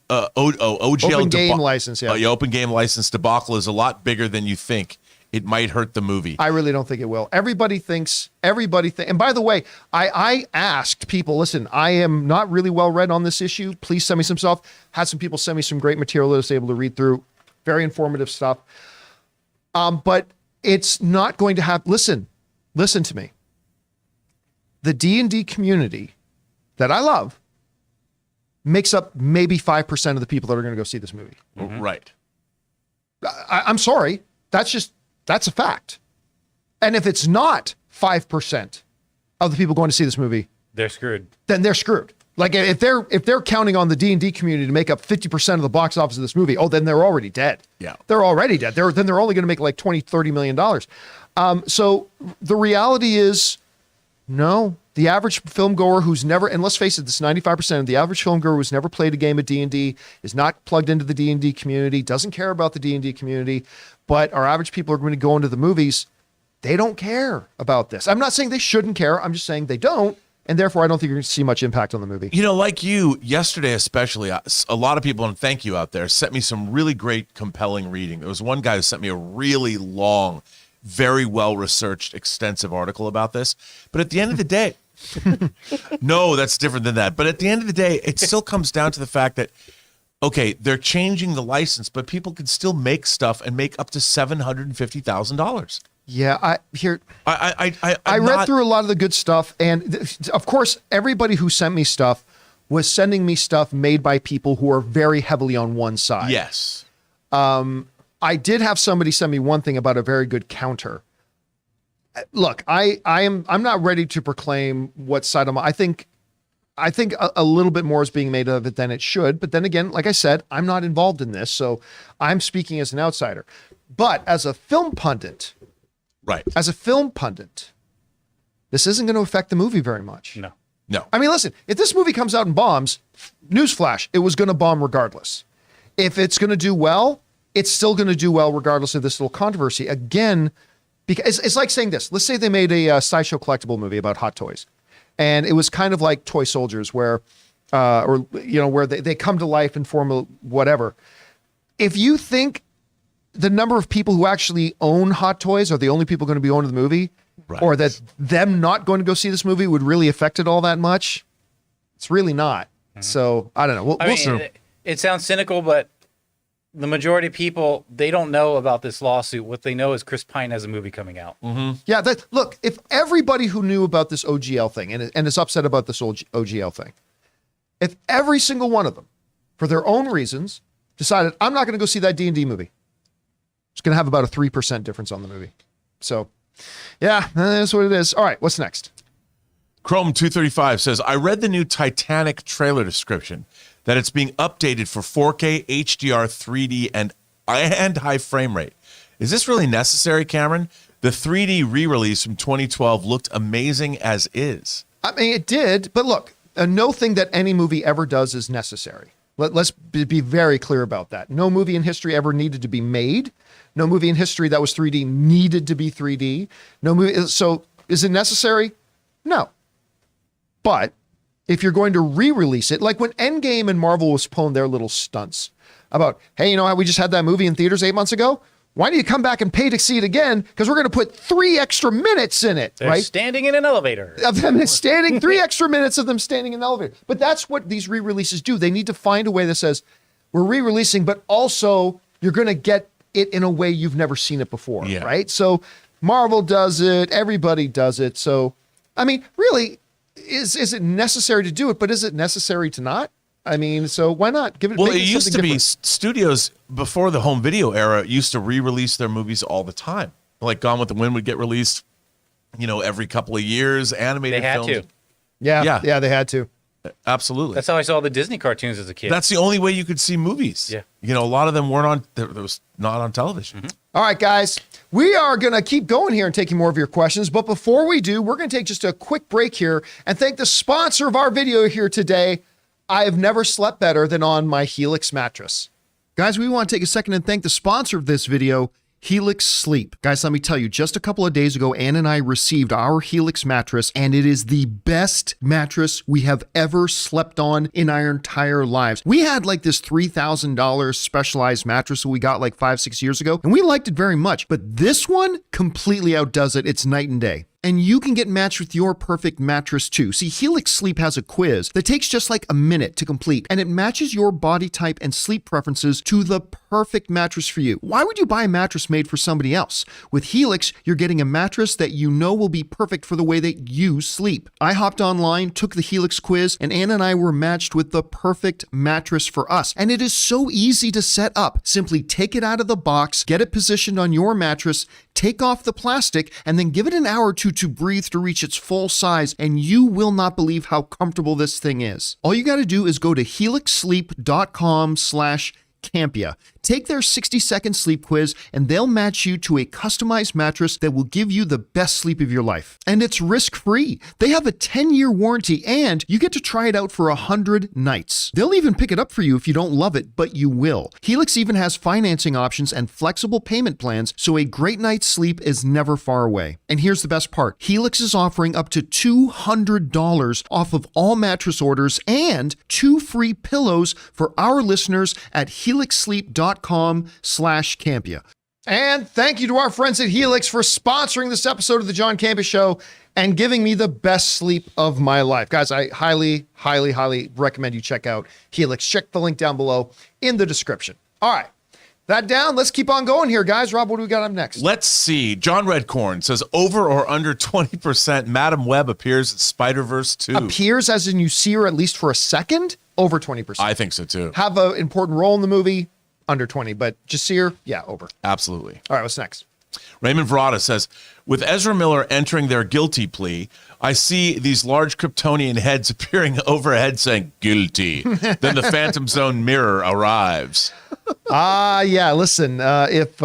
S1: Open game license, yeah.
S2: Open game license debacle is a lot bigger than you think. It might hurt the movie.
S1: I really don't think it will. Everybody thinks, and by the way, I asked people, listen, I am not really well read on this issue. Please send me some stuff. Had some people send me some great material that I was able to read through. Very informative stuff. But it's not going to have, listen to me. The D&D community that I love makes up maybe 5% of the people that are going to go see this movie.
S2: Mm-hmm. Right.
S1: I'm sorry. That's a fact. And if it's not 5% of the people going to see this movie,
S3: They're screwed.
S1: then they're screwed. Like if they're counting on the D&D community to make up 50% of the box office of this movie, then they're already dead.
S2: Yeah.
S1: They're already dead. Then they're only going to make like $20-30 million. So the reality is, no, the average film goer who's never, and let's face it, this 95% of the average film goer who's never played a game of D&D, is not plugged into the D&D community, doesn't care about the D&D community, but our average people are going to go into the movies. They don't care about this. I'm not saying they shouldn't care. I'm just saying they don't. And therefore, I don't think you're going to see much impact on the movie.
S2: You know, like you, yesterday especially, a lot of people, and thank you out there, sent me some really great, compelling reading. There was one guy who sent me a really long, very well-researched, extensive article about this. But at the end of the day, no, that's different than that. But at the end of the day, it still comes down to the fact that, okay, they're changing the license, but people can still make stuff and make up to $750,000.
S1: Yeah, I read
S2: not
S1: through a lot of the good stuff, and of course, everybody who sent me stuff was sending me stuff made by people who are very heavily on one side.
S2: Yes.
S1: I did have somebody send me one thing about a very good counter. Look, I'm not ready to proclaim what side I'm on. I think a little bit more is being made of it than it should. But then again, like I said, I'm not involved in this, so I'm speaking as an outsider. But as a film pundit,
S2: Right.
S1: as a film pundit, this isn't going to affect the movie very much.
S3: No.
S2: No.
S1: I mean, listen, if this movie comes out and bombs, newsflash, it was going to bomb regardless. If it's going to do well, it's still going to do well regardless of this little controversy. Again, because it's like saying this. Let's say they made a Sideshow collectible movie about hot toys. And it was kind of like Toy Soldiers where they come to life and form a whatever. If you think the number of people who actually own hot toys are the only people going to be owning the movie,
S2: Right.
S1: or that them not going to go see this movie would really affect it all that much, it's really not. So I don't know. We'll see.
S3: It sounds cynical, but the majority of people, they don't know about this lawsuit. What they know is Chris Pine has a movie coming out.
S1: Yeah, look, if everybody who knew about this OGL thing and is upset about this OGL thing, if every single one of them, for their own reasons, decided, I'm not going to go see that D&D movie, it's going to have about a 3% difference on the movie. So, yeah, that's what it is. All right, what's next?
S2: Chrome 235 says, I read the new Titanic trailer description that it's being updated for 4K, HDR, 3D, and high frame rate. Is this really necessary, Cameron? The 3D re-release from 2012 looked amazing as is.
S1: I mean, it did, but look, no thing that any movie ever does is necessary. Let's be very clear about that. No movie in history ever needed to be made. No movie in history that was 3D needed to be 3D. No movie. So is it necessary? No. But if you're going to re-release it, like when Endgame and Marvel was pulling their little stunts, about, hey, you know how we just had that movie in theaters 8 months ago? Why do you come back and pay to see it again? Because we're going to put 3 extra minutes in it,
S3: They're
S1: right?
S3: standing in an elevator.
S1: Of them standing, 3 extra minutes of them standing in the elevator. But that's what these re-releases do. They need to find a way that says, we're re-releasing, but also you're going to get it in a way you've never seen it before, right? So Marvel does it. Everybody does it. So, I mean, really, is it necessary to do it? But is it necessary to not? I mean, so why not give it?
S2: Well,
S1: make
S2: it used to
S1: something
S2: be
S1: different.
S2: studios before the home video era used to re-release their movies all the time. Like Gone with the Wind would get released, every couple of years. Animated
S3: They had
S2: films.
S3: to.
S1: Yeah, they had to.
S2: Absolutely.
S3: That's how I saw the Disney cartoons as a kid.
S2: That's the only way you could see movies.
S3: Yeah.
S2: A lot of them weren't on. There was not on television.
S1: All right, guys, we are going to keep going here and taking more of your questions. But before we do, we're going to take just a quick break here and thank the sponsor of our video here today. I have never slept better than on my Helix mattress. Guys, we want to take a second and thank the sponsor of this video, Helix Sleep. Guys, let me tell you, just a couple of days ago, Ann and I received our Helix mattress, and it is the best mattress we have ever slept on in our entire lives. We had like this $3,000 specialized mattress that we got like 5-6 years ago, and we liked it very much, but this one completely outdoes it. It's night and day. And you can get matched with your perfect mattress too. See, Helix Sleep has a quiz that takes just like a minute to complete, and it matches your body type and sleep preferences to the perfect mattress for you. Why would you buy a mattress made for somebody else? With Helix, you're getting a mattress that you know will be perfect for the way that you sleep. I hopped online, took the Helix quiz, and Anna and I were matched with the perfect mattress for us. And it is so easy to set up. Simply take it out of the box, get it positioned on your mattress, take off the plastic, and then give it an hour or two to breathe to reach its full size, and you will not believe how comfortable this thing is. All you got to do is go to helixsleep.com/Campea. Take their 60-second sleep quiz, and they'll match you to a customized mattress that will give you the best sleep of your life. And it's risk-free. They have a 10-year warranty, and you get to try it out for 100 nights. They'll even pick it up for you if you don't love it, but you will. Helix even has financing options and flexible payment plans, so a great night's sleep is never far away. And here's the best part. Helix is offering up to $200 off of all mattress orders and 2 free pillows for our listeners at helixsleep.com/Campea. And thank you to our friends at Helix for sponsoring this episode of the John Campea Show and giving me the best sleep of my life. Guys, I highly, highly, highly recommend you check out Helix. Check the link down below in the description. All right. That down. Let's keep on going here, guys. Rob, what do we got up next?
S2: Let's see. John Redcorn says over or under 20%. Madam Web appears in Spider-Verse 2.
S1: Appears as in you see her at least for a second? Over 20%.
S2: I think so too.
S1: Have an important role in the movie? Under 20. But just see her? Yeah, over.
S2: Absolutely.
S1: All right, what's next?
S2: Raymond Verada says, with Ezra Miller entering their guilty plea, I see these large Kryptonian heads appearing overhead saying, guilty. Then the Phantom Zone mirror arrives.
S1: Yeah, listen, if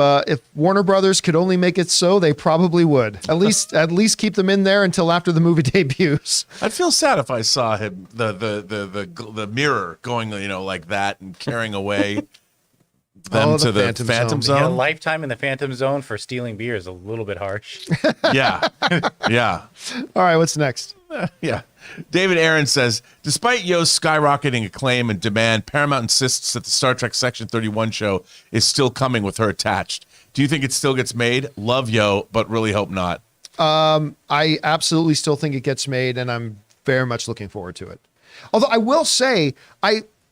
S1: Warner Brothers could only make it so, they probably would. At least keep them in there until after the movie debuts.
S2: I'd feel sad if I saw him, the mirror going, like that and carrying away them to the Phantom
S3: A
S2: Zone.
S3: lifetime in the Phantom Zone for stealing beer is a little bit harsh.
S2: Yeah. Yeah.
S1: All right, what's next?
S2: Yeah. David Aaron says, despite Yo's skyrocketing acclaim and demand, Paramount insists that the Star Trek Section 31 show is still coming with her attached. Do you think it still gets made? Love Yo, but really hope not.
S1: I absolutely still think it gets made, and I'm very much looking forward to it. Although I will say,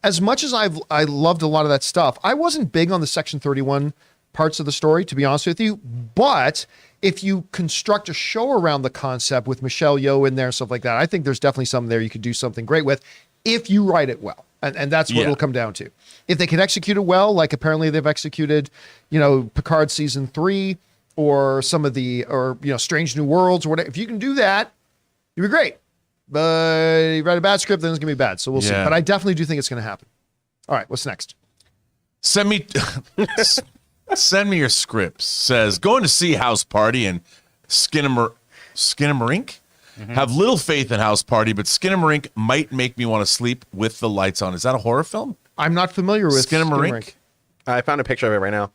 S1: as much as I loved a lot of that stuff, I wasn't big on the Section 31 parts of the story, to be honest with you. But if you construct a show around the concept with Michelle Yeoh in there, stuff like that, I think there's definitely something there you could do something great with if you write it well. And that's what it'll come down to. If they can execute it well, like apparently they've executed, Picard season 3 or some of the, Strange New Worlds or whatever. If you can do that, you'd be great. But you write a bad script, then it's going to be bad. So we'll see. But I definitely do think it's going to happen. All right, what's next?
S2: Send me your scripts. Says, going to see House Party and Skinamarink. Mm-hmm. Have little faith in House Party, but Skinamarink might make me want to sleep with the lights on. Is that a horror film?
S1: I'm not familiar with
S2: Skinamarink.
S4: I found a picture of it right now.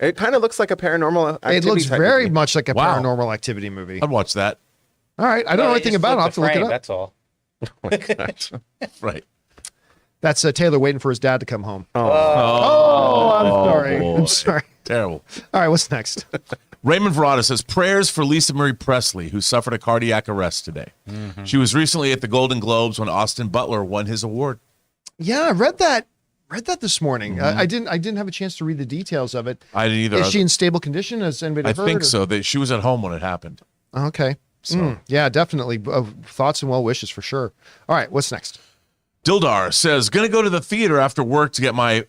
S4: It kind of looks like a paranormal activity.
S1: It looks
S4: type
S1: very
S4: movie.
S1: much like a paranormal activity movie.
S2: I'd watch that.
S1: All right. I don't know anything about it. I'll have to look it up.
S3: That's all.
S4: Oh my gosh.
S2: Right.
S1: That's Taylor waiting for his dad to come home.
S2: Oh,
S1: I'm sorry.
S2: boy.
S1: I'm sorry.
S2: Terrible.
S1: All right, what's next?
S2: Raymond Verada says, prayers for Lisa Marie Presley, who suffered a cardiac arrest today. She was recently at the Golden Globes when Austin Butler won his award.
S1: Yeah, I read that this morning. I didn't have a chance to read the details of it.
S2: I didn't either.
S1: Is she in stable condition? Has anybody
S2: I
S1: heard?
S2: think so. She was at home when it happened.
S1: Okay.
S2: So.
S1: Yeah, definitely. Thoughts and well wishes for sure. All right, what's next?
S2: Dildar says, gonna go to the theater after work to get my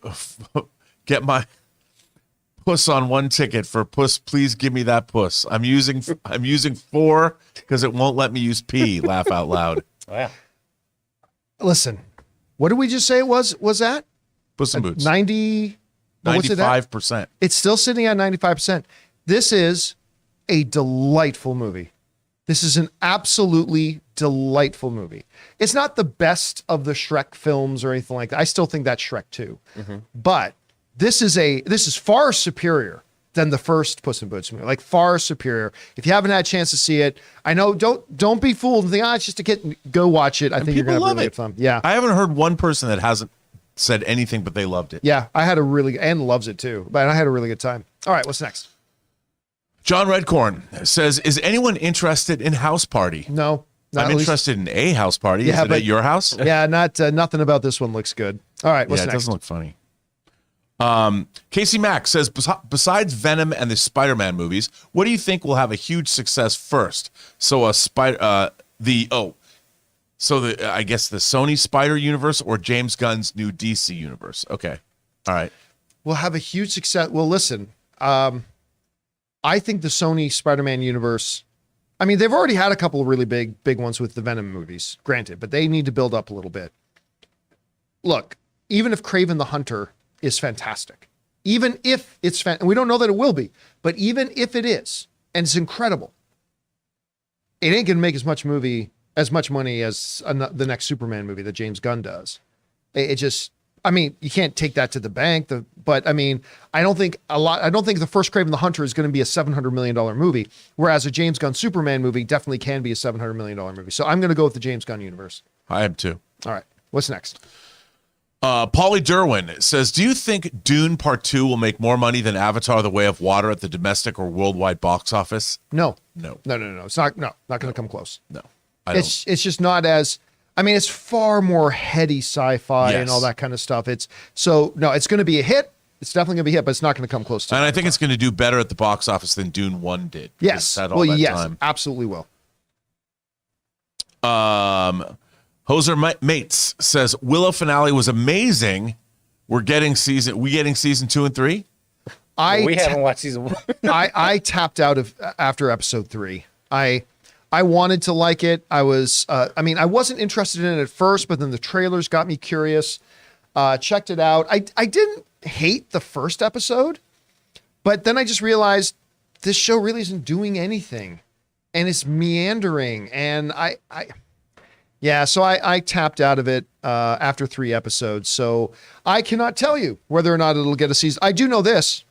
S2: puss on one ticket for puss. Please give me that puss. I'm using 4 because it won't let me use P. Laugh out loud.
S3: Wow.
S1: Listen, what did we just say it was that?
S2: Puss in Boots.
S1: 90. What's it at?
S2: 95%.
S1: It's still sitting at 95%. This is a delightful movie. This is an absolutely delightful movie. It's not the best of the Shrek films or anything like that. I still think that's Shrek 2. But this is far superior than the first Puss in Boots movie. Like far superior. If you haven't had a chance to see it, I know don't be fooled and think, it's just a kid. Go watch it. I think you're gonna have really good fun. Yeah.
S2: I haven't heard one person that hasn't said anything, but they loved it.
S1: Yeah, I had and loves it too. But I had a really good time. All right, what's next?
S2: John Redcorn says, is anyone interested in House Party?
S1: No.
S2: I'm interested in a house party.
S1: Yeah,
S2: is it at your house?
S1: Yeah, nothing about this one looks good. All right, what's
S2: it
S1: next?
S2: doesn't look funny. Casey Mack says, besides Venom and the Spider-Man movies, what do you think will have a huge success first? So I guess the Sony Spider Universe or James Gunn's new DC Universe. Okay. All right.
S1: We'll have a huge success. Well, listen, I think the Sony Spider-Man universe, I mean, they've already had a couple of really big ones with the Venom movies, granted, but they need to build up a little bit. Look, even if Kraven the Hunter is fantastic, even if it's and we don't know that it will be, but even if it is, and it's incredible, it ain't going to make as much money as the next Superman movie that James Gunn does. It just, I mean, you can't take that to the bank, but I mean, I don't think the first Kraven the Hunter is going to be a $700 million movie, whereas a James Gunn Superman movie definitely can be a $700 million movie. So I'm going to go with the James Gunn universe.
S2: I am too.
S1: All right. What's next?
S2: Paulie Derwin says, do you think Dune Part 2 will make more money than Avatar The Way of Water at the domestic or worldwide box office?
S1: No.
S2: No.
S1: It's not going to come close.
S2: No.
S1: It's just not as, I mean, it's far more heady sci-fi and all that kind of stuff. It's going to be a hit. It's definitely going to be a hit, but it's not going to come close to it.
S2: And I think it's going to do better at the box office than Dune 1 did.
S1: Yes. Absolutely will.
S2: Hoser Mates says, Willow finale was amazing. We getting season 2 and 3?
S3: We haven't watched season 1.
S1: I tapped out after episode 3. I wanted to like it. I wasn't interested in it at first, but then the trailers got me curious. Checked it out. I didn't hate the first episode, but then I just realized this show really isn't doing anything, and it's meandering. And so I tapped out of it after 3 episodes. So I cannot tell you whether or not it'll get a season. I do know this.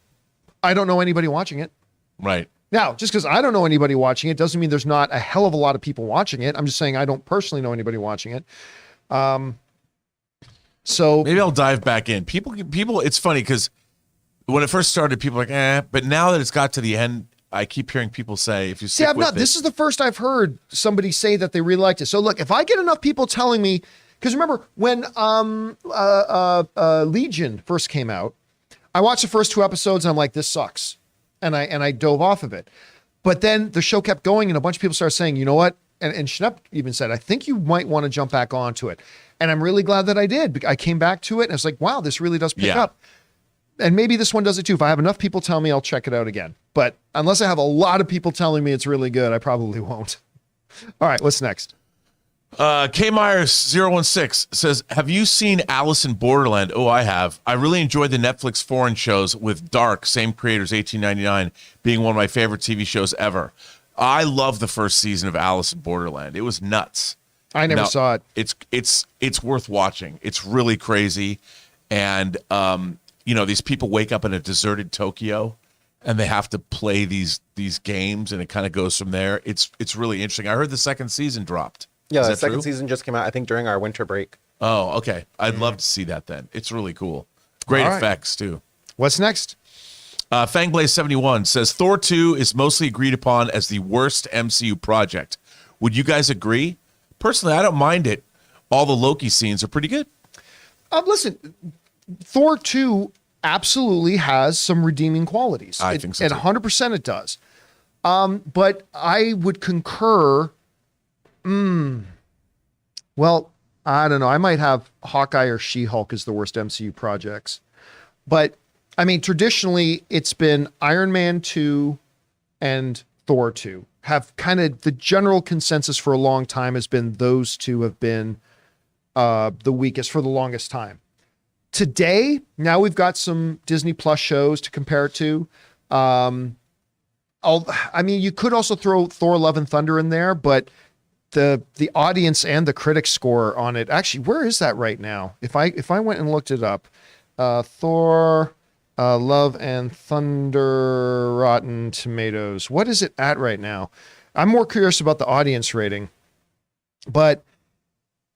S1: I don't know anybody watching it.
S2: Right.
S1: Now, just because I don't know anybody watching it doesn't mean there's not a hell of a lot of people watching it. I'm just saying I don't personally know anybody watching it. So
S2: maybe I'll dive back in. People. It's funny because when it first started, people were like, but now that it's got to the end, I keep hearing people say, if you stick with it. This
S1: is the first I've heard somebody say that they really liked it. So look, if I get enough people telling me, because remember when Legion first came out, I watched the first 2 episodes and I'm like, this sucks. And I dove off of it. But then the show kept going and a bunch of people started saying, you know what? And Schnepp even said, I think you might want to jump back onto it. And I'm really glad that I did. I came back to it and I was like, wow, this really does pick up. And maybe this one does it too. If I have enough people tell me, I'll check it out again. But unless I have a lot of people telling me it's really good, I probably won't. All right, what's next?
S2: K Myers 016 says, have you seen Alice in Borderland? Oh, I have. I really enjoyed the Netflix foreign shows with Dark, same creators, 1899, being one of my favorite TV shows ever. I love the first season of Alice in Borderland. It was nuts.
S1: I never saw it.
S2: It's worth watching. It's really crazy. And, these people wake up in a deserted Tokyo and they have to play these games and it kind of goes from there. It's really interesting. I heard the second season dropped.
S4: Yeah, the second season just came out, I think, during our winter break.
S2: Oh, okay. I'd love to see that then. It's really cool. Great
S1: All right.
S2: effects too.
S1: What's next?
S2: Fangblaze71 says Thor 2 is mostly agreed upon as the worst MCU project. Would you guys agree? Personally, I don't mind it. All the Loki scenes are pretty good.
S1: Listen, Thor 2 absolutely has some redeeming qualities.
S2: I think so,
S1: And
S2: too.
S1: 100% it does. But I would concur. Well, I don't know. I might have Hawkeye or She-Hulk as the worst MCU projects. But, I mean, traditionally, it's been Iron Man 2 and Thor 2. Have kind of the general consensus for a long time has been those two have been the weakest for the longest time. Today, now we've got some Disney Plus shows to compare it to. I mean, you could also throw Thor: Love and Thunder in there, but the audience and the critic score on it, actually, where is that right now? If I went and looked it up, Thor: Love and Thunder, Rotten Tomatoes. What is it at right now? I'm more curious about the audience rating, but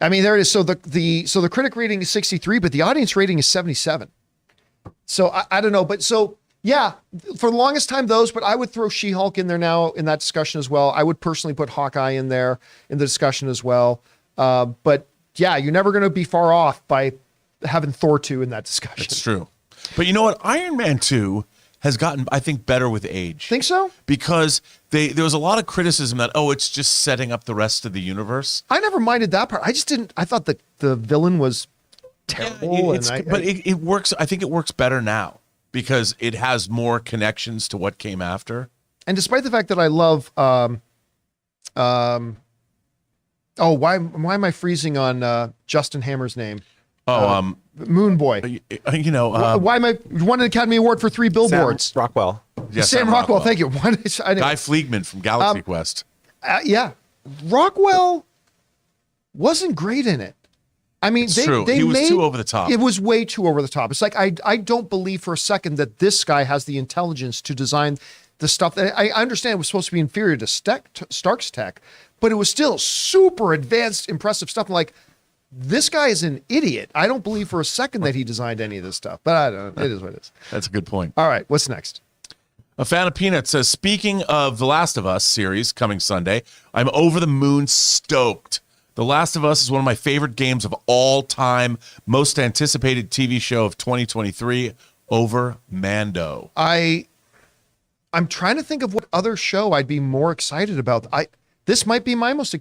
S1: I mean, there it is. So the critic rating is 63, but the audience rating is 77. So I don't know, but so yeah, for the longest time those, but I would throw She-Hulk in there now in that discussion as well. I would personally put Hawkeye in there in the discussion as well. But yeah, you're never going to be far off by having Thor 2 in that discussion.
S2: It's true. But you know what? Iron Man 2 has gotten, I think, better with age.
S1: Think so?
S2: Because there was a lot of criticism that, it's just setting up the rest of the universe.
S1: I never minded that part. I just didn't. I thought the villain was terrible.
S2: It works. I think it works better now because it has more connections to what came after.
S1: And despite the fact that I love, why am I freezing on Justin Hammer's name? Moon Boy. Why am I won an Academy Award for 3 billboards?
S4: Sam Rockwell.
S2: Yeah,
S1: Sam Rockwell. Thank you.
S2: Guy Fleegman from Galaxy Quest.
S1: Yeah, Rockwell wasn't great in it. I mean,
S2: It's true. He was too over the top.
S1: It was way too over the top. It's like I don't believe for a second that this guy has the intelligence to design the stuff that I understand it was supposed to be inferior to Stark's tech, but it was still super advanced, impressive stuff. I'm like, this guy is an idiot. I don't believe for a second that he designed any of this stuff, but I don't know. It is what it is.
S2: That's a good point.
S1: All right, what's next?
S2: A fan of Peanuts says, speaking of The Last of Us series coming Sunday, I'm over the moon stoked. The Last of Us is one of my favorite games of all time. Most anticipated TV show of 2023 over Mando.
S1: I'm trying to think of what other show I'd be more excited about. This might be my most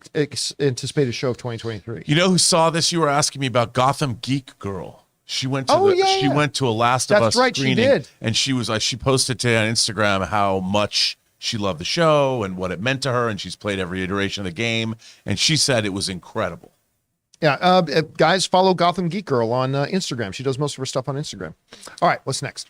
S1: anticipated show of 2023.
S2: You know who saw this? You were asking me about Gotham Geek Girl. She went to she went to a Last of Us
S1: right, she
S2: screening,
S1: did.
S2: and she posted today on Instagram how much she loved the show and what it meant to her, and she's played every iteration of the game, and she said it was incredible.
S1: Yeah, guys, follow Gotham Geek Girl on Instagram. She does most of her stuff on Instagram. All right, what's next?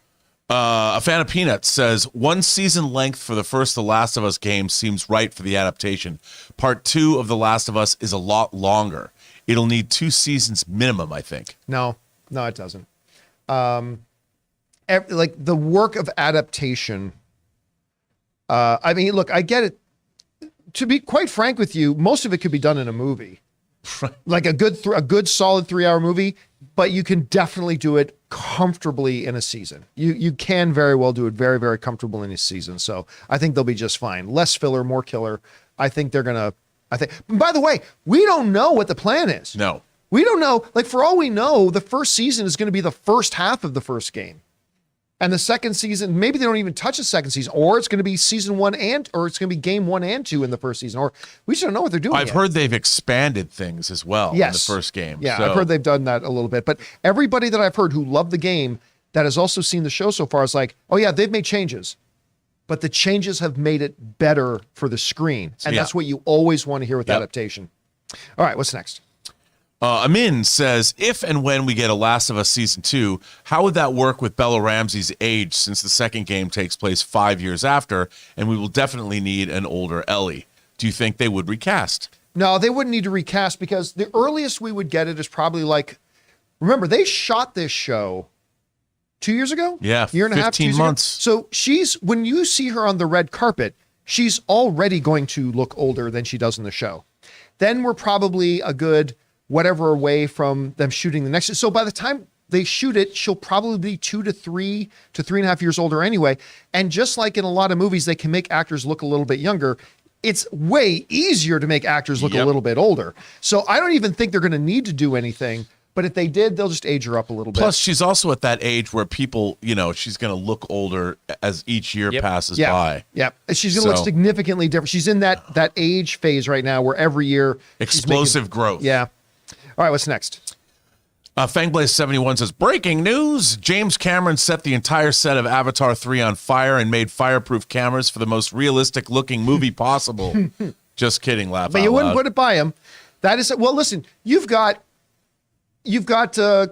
S2: A fan of Peanuts says, 1 season length for the first The Last of Us game seems right for the adaptation. Part 2 of The Last of Us is a lot longer. It'll need 2 seasons minimum, I think.
S1: No, it doesn't. Like the work of adaptation. I mean, look, I get it. To be quite frank with you, most of it could be done in a movie. Like a good solid 3-hour movie, but you can definitely do it comfortably in a season. You can very well do it very, very comfortable in a season. So I think they'll be just fine. Less filler, more killer. I think they're going to, by the way, we don't know what the plan is.
S2: No.
S1: We don't know. Like for all we know, the first season is going to be the first half of the first game. And the second season, maybe they don't even touch the second season, or it's going to be season 1 or it's going to be game 1 and 2 in the first season, or we just don't know what they're doing.
S2: I've heard they've expanded things as well in the first game.
S1: Yeah, I've heard they've done that a little bit. But everybody that I've heard who loved the game that has also seen the show so far is like, oh yeah, they've made changes. But the changes have made it better for the screen. And that's what you always want to hear with adaptation. All right, what's next?
S2: Amin says, if and when we get a Last of Us Season 2, how would that work with Bella Ramsey's age since the second game takes place 5 years after, and we will definitely need an older Ellie? Do you think they would recast?
S1: No, they wouldn't need to recast because the earliest we would get it is probably like, remember, they shot this show 2 years ago?
S2: Yeah,
S1: year and a half,
S2: 15 months.
S1: Ago. So when you see her on the red carpet, she's already going to look older than she does in the show. Then we're probably a good whatever away from them shooting the next. So by the time they shoot it, she'll probably be 2 to 3 to 3.5 years older anyway. And just like in a lot of movies, they can make actors look a little bit younger. It's way easier to make actors look a little bit older. So I don't even think they're going to need to do anything. But if they did, they'll just age her up a little bit.
S2: Plus, she's also at that age where people, she's going to look older as each year passes by.
S1: Yeah, she's going to look significantly different. She's in that age phase right now where every year
S2: explosive growth.
S1: Yeah. All right, what's next?
S2: Fangblaze71 says, breaking news. James Cameron set the entire set of Avatar 3 on fire and made fireproof cameras for the most realistic looking movie possible. Just kidding, laugh
S1: But
S2: out
S1: you wouldn't
S2: loud.
S1: put it by him. That is, well, listen, you've got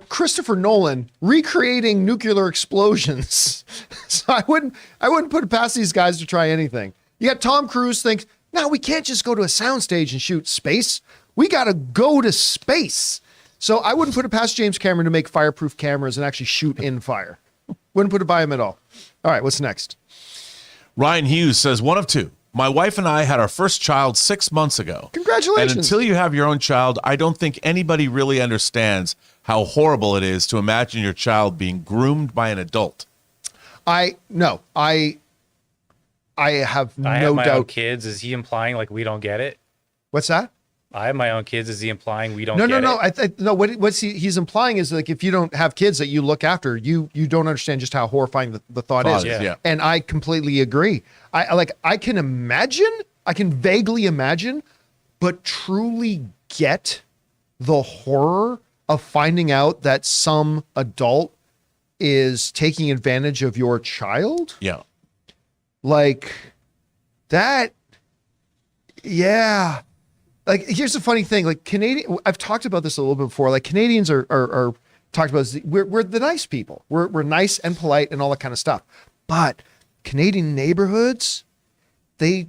S1: Christopher Nolan recreating nuclear explosions. So I wouldn't put it past these guys to try anything. You got Tom Cruise thinks, no, we can't just go to a soundstage and shoot space. We got to go to space. So I wouldn't put it past James Cameron to make fireproof cameras and actually shoot in fire. Wouldn't put it by him at all. All right, what's next?
S2: Ryan Hughes says, one of two. My wife and I had our first child 6 months ago.
S1: Congratulations.
S2: And until you have your own child, I don't think anybody really understands how horrible it is to imagine your child being groomed by an adult.
S1: I have no
S3: I have my
S1: doubt.
S3: own kids. Is he implying like we don't get it?
S1: What's that?
S3: I have my own kids. Is he implying we don't
S1: No,
S3: get
S1: no.
S3: it?
S1: No, what's he's implying is like if you don't have kids that you look after, you don't understand just how horrifying the thought is.
S2: Yeah.
S1: And I completely agree. I can imagine, I can vaguely imagine, but truly get the horror of finding out that some adult is taking advantage of your child.
S2: Yeah.
S1: Like that. Yeah. Like, here's the funny thing. Like I've talked about this a little bit before. Like Canadians are talked about. We're the nice people. We're nice and polite and all that kind of stuff. But Canadian neighborhoods, they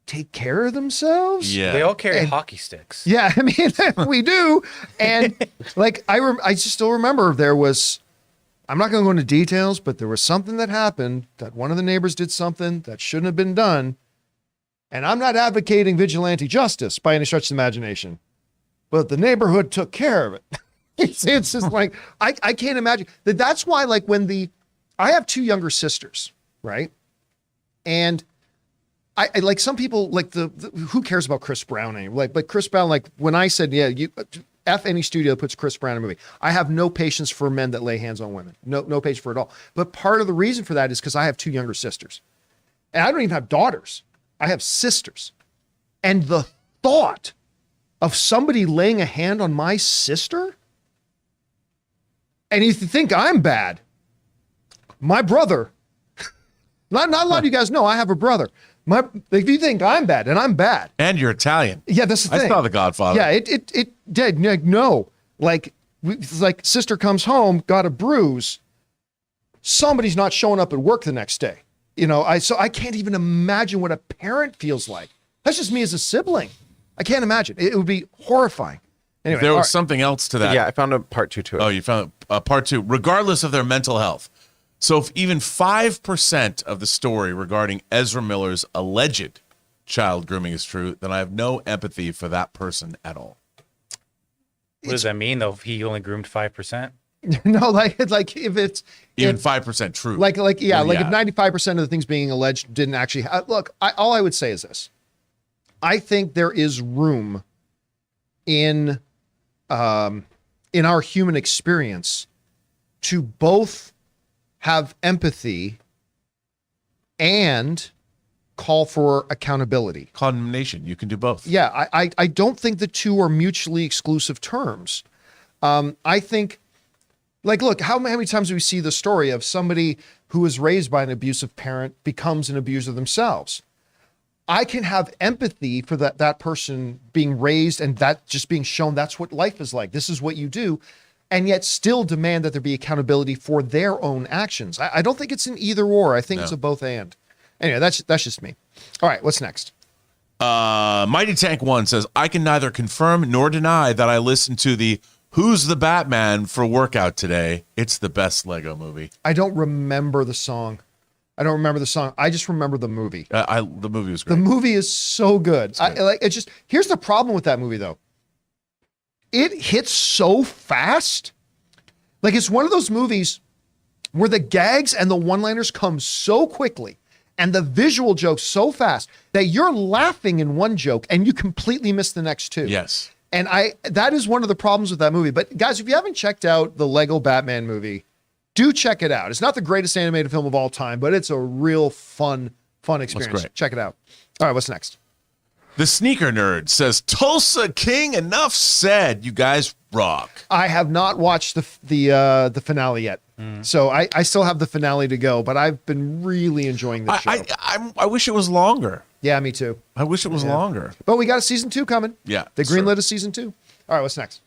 S1: take care of themselves.
S2: Yeah.
S3: They all carry hockey sticks.
S1: Yeah, I mean, we do. And like, I just still remember there was, I'm not going to go into details, but there was something that happened that one of the neighbors did something that shouldn't have been done. And I'm not advocating vigilante justice by any stretch of the imagination, but the neighborhood took care of it. It's just like, I can't imagine that. That's why, like I have 2 younger sisters, right? And I like some people like who cares about Chris Brown anyway? Like Chris Brown, like when I said, yeah, you F any studio that puts Chris Brown in a movie. I have no patience for men that lay hands on women. No patience for it at all. But part of the reason for that is because I have 2 younger sisters. And I don't even have daughters. I have sisters. And the thought of somebody laying a hand on my sister, and you think I'm bad, my brother, not a lot of you guys know I have a brother. If you think I'm bad, and I'm bad.
S2: And you're Italian.
S1: Yeah, that's the thing.
S2: I saw The Godfather.
S1: Yeah, it did. No. Like sister comes home, got a bruise. Somebody's not showing up at work the next day. So I can't even imagine what a parent feels like. That's just me as a sibling. I can't imagine. It would be horrifying. Anyway,
S2: There was something else to that.
S4: Yeah, I found a part 2 to it.
S2: Oh, you found part 2, regardless of their mental health. So if even 5% of the story regarding Ezra Miller's alleged child grooming is true, then I have no empathy for that person at all.
S3: What does that mean, though? If he only groomed 5%?
S1: No, like if it's
S2: Even 5% true.
S1: Like if 95% of the things being alleged didn't actually look. All I would say is this: I think there is room in our human experience to both have empathy and call for accountability.
S2: Condemnation. You can do both.
S1: Yeah, I don't think the two are mutually exclusive terms. I think, like, look, how many times do we see the story of somebody who was raised by an abusive parent becomes an abuser themselves? I can have empathy for that person being raised and that just being shown that's what life is like. This is what you do. And yet still demand that there be accountability for their own actions. I don't think it's an either or. I think it's a both and. Anyway, that's just me. All right, what's next?
S2: Mighty Tank 1 says, I can neither confirm nor deny that I listened to the Who's the Batman for workout today. It's the best Lego movie.
S1: I don't remember the song. I just remember the movie.
S2: The movie was great.
S1: The movie is so good. It's just here's the problem with that movie though. it hits so fast. Like, it's one of those movies where the gags and the one-liners come so quickly and the visual jokes so fast that you're laughing in one joke and you completely miss the next two.
S2: Yes.
S1: And that is one of the problems with that movie. But guys, if you haven't checked out the Lego Batman movie, do check it out. It's not the greatest animated film of all time, but it's a real fun experience.
S2: great.
S1: Check it out. All right, what's next?
S2: The Sneaker Nerd says, Tulsa King, enough said. You guys rock.
S1: I have not watched the finale yet. So I still have the finale to go, but I've been really enjoying this show.
S2: I wish it was longer.
S1: Yeah, me too.
S2: I wish it was longer.
S1: But we got a season 2 coming.
S2: Yeah,
S1: They
S2: sure.
S1: greenlit a season 2. All right, what's next?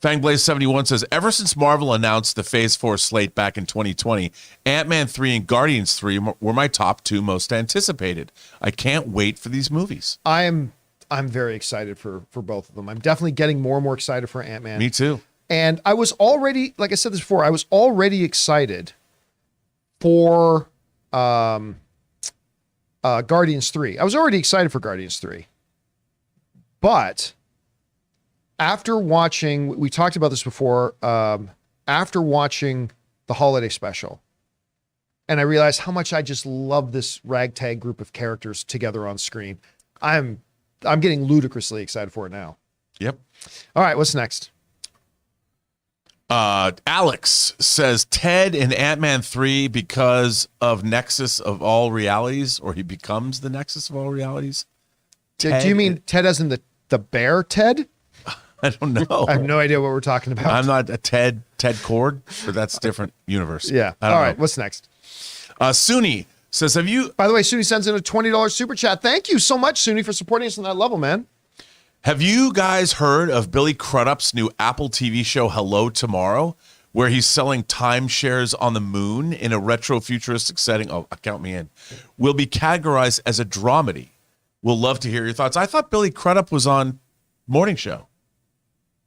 S2: Fangblaze71 says, ever since Marvel announced the Phase 4 slate back in 2020, Ant-Man 3 and Guardians 3 were my top 2 most anticipated. I can't wait for these movies.
S1: I'm very excited for both of them. I'm definitely getting more and more excited for Ant-Man.
S2: Me too.
S1: And I was already, like I said this before, I was already excited for Guardians 3. I was already excited for Guardians 3. But after watching, we talked about this before, after watching the holiday special, and I realized how much I just love this ragtag group of characters together on screen. I'm getting ludicrously excited for it now.
S2: Yep.
S1: All right, what's next?
S2: Alex says Ted in Ant-Man 3 because of Nexus of all realities, or he becomes the Nexus of all realities.
S1: Do you mean Ted as in the bear Ted?
S2: I don't know.
S1: I have no idea what we're talking about.
S2: I'm not a Ted Cord, but that's a different universe.
S1: Yeah.
S2: I
S1: All
S2: don't
S1: right,
S2: know.
S1: what's next?
S2: Suni says, have you
S1: By the way, Suni sends in a $20 super chat. Thank you so much, Suni, for supporting us on that level, man.
S2: guys heard of Billy Crudup's new Apple TV show Hello Tomorrow, where he's selling timeshares on the moon in a retro futuristic setting? Oh, count me in. Will be categorized as a dramedy. We'll love to hear your thoughts. I thought Billy Crudup was on Morning Show.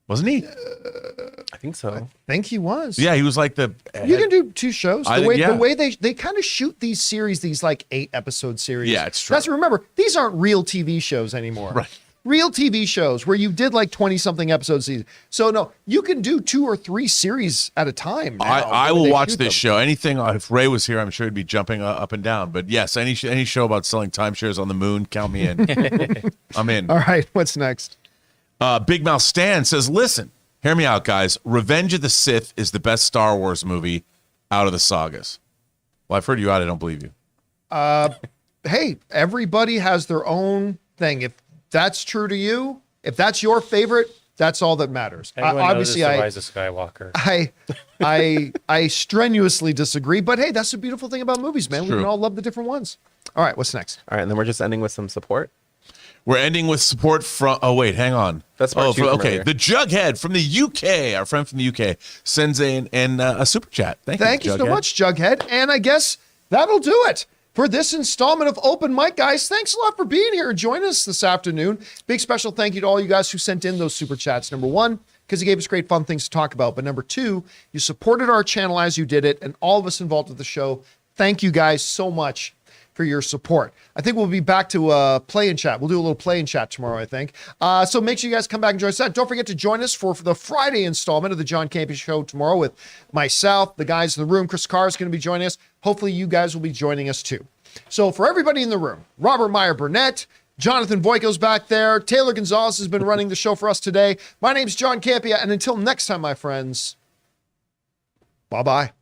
S2: Wasn't he?
S4: I think so.
S1: I think he was.
S2: Yeah, he was like the.
S1: You can do 2 shows.
S2: I
S1: The
S2: think, yeah.
S1: way they kind of shoot these series, these like 8-episode series.
S2: Yeah, it's true.
S1: That's, remember, these aren't real TV shows anymore.
S2: Right.
S1: Real TV shows where you did like 20-something episodes a season. So no, you can do 2 or 3 series at a time now,
S2: I
S1: the way
S2: will
S1: they
S2: watch
S1: shoot
S2: this
S1: them.
S2: show. Anything, if Ray was here, I'm sure he'd be jumping up and down. But yes, any show about selling timeshares on the moon, count me in. I'm in.
S1: All right, what's next?
S2: Big Mouth Stan says, listen, hear me out, guys. Revenge of the Sith is the best Star Wars movie out of the sagas. Well, I've heard you out. I don't believe you.
S1: Hey, everybody has their own thing. If that's true to you, if that's your favorite, that's all that matters.
S3: Anyone
S1: Obviously,
S3: notice the Rise of Skywalker?
S1: I strenuously disagree, but hey, that's the beautiful thing about movies, man. We
S2: True.
S1: can all love the different ones. All right, what's next?
S4: All right, and then we're just ending with some support.
S2: We're ending with support from. Oh wait, hang on.
S4: That's part two from
S2: okay.
S4: earlier.
S2: The Jughead from the UK, our friend from the UK, sends in a super chat.
S1: Thank you so
S2: Jughead.
S1: much, Jughead. And I guess that'll do it for this installment of Open Mic, guys. Thanks a lot for being here and joining us this afternoon. Big special thank you to all you guys who sent in those super chats. Number 1, because you gave us great fun things to talk about. But number 2, you supported our channel as you did it, and all of us involved with the show. Thank you guys so much for your support. I think we'll be back to play and chat. We'll do a little play and chat tomorrow, I think. So make sure you guys come back and join us. Don't forget to join us for the Friday installment of the John Campea Show tomorrow with myself, the guys in the room. Chris Carr is going to be joining us. Hopefully you guys will be joining us too. So for everybody in the room, Robert Meyer Burnett, Jonathan Voico's back there, Taylor Gonzalez has been running the show for us today. My name's John Campea, and until next time, my friends, bye-bye.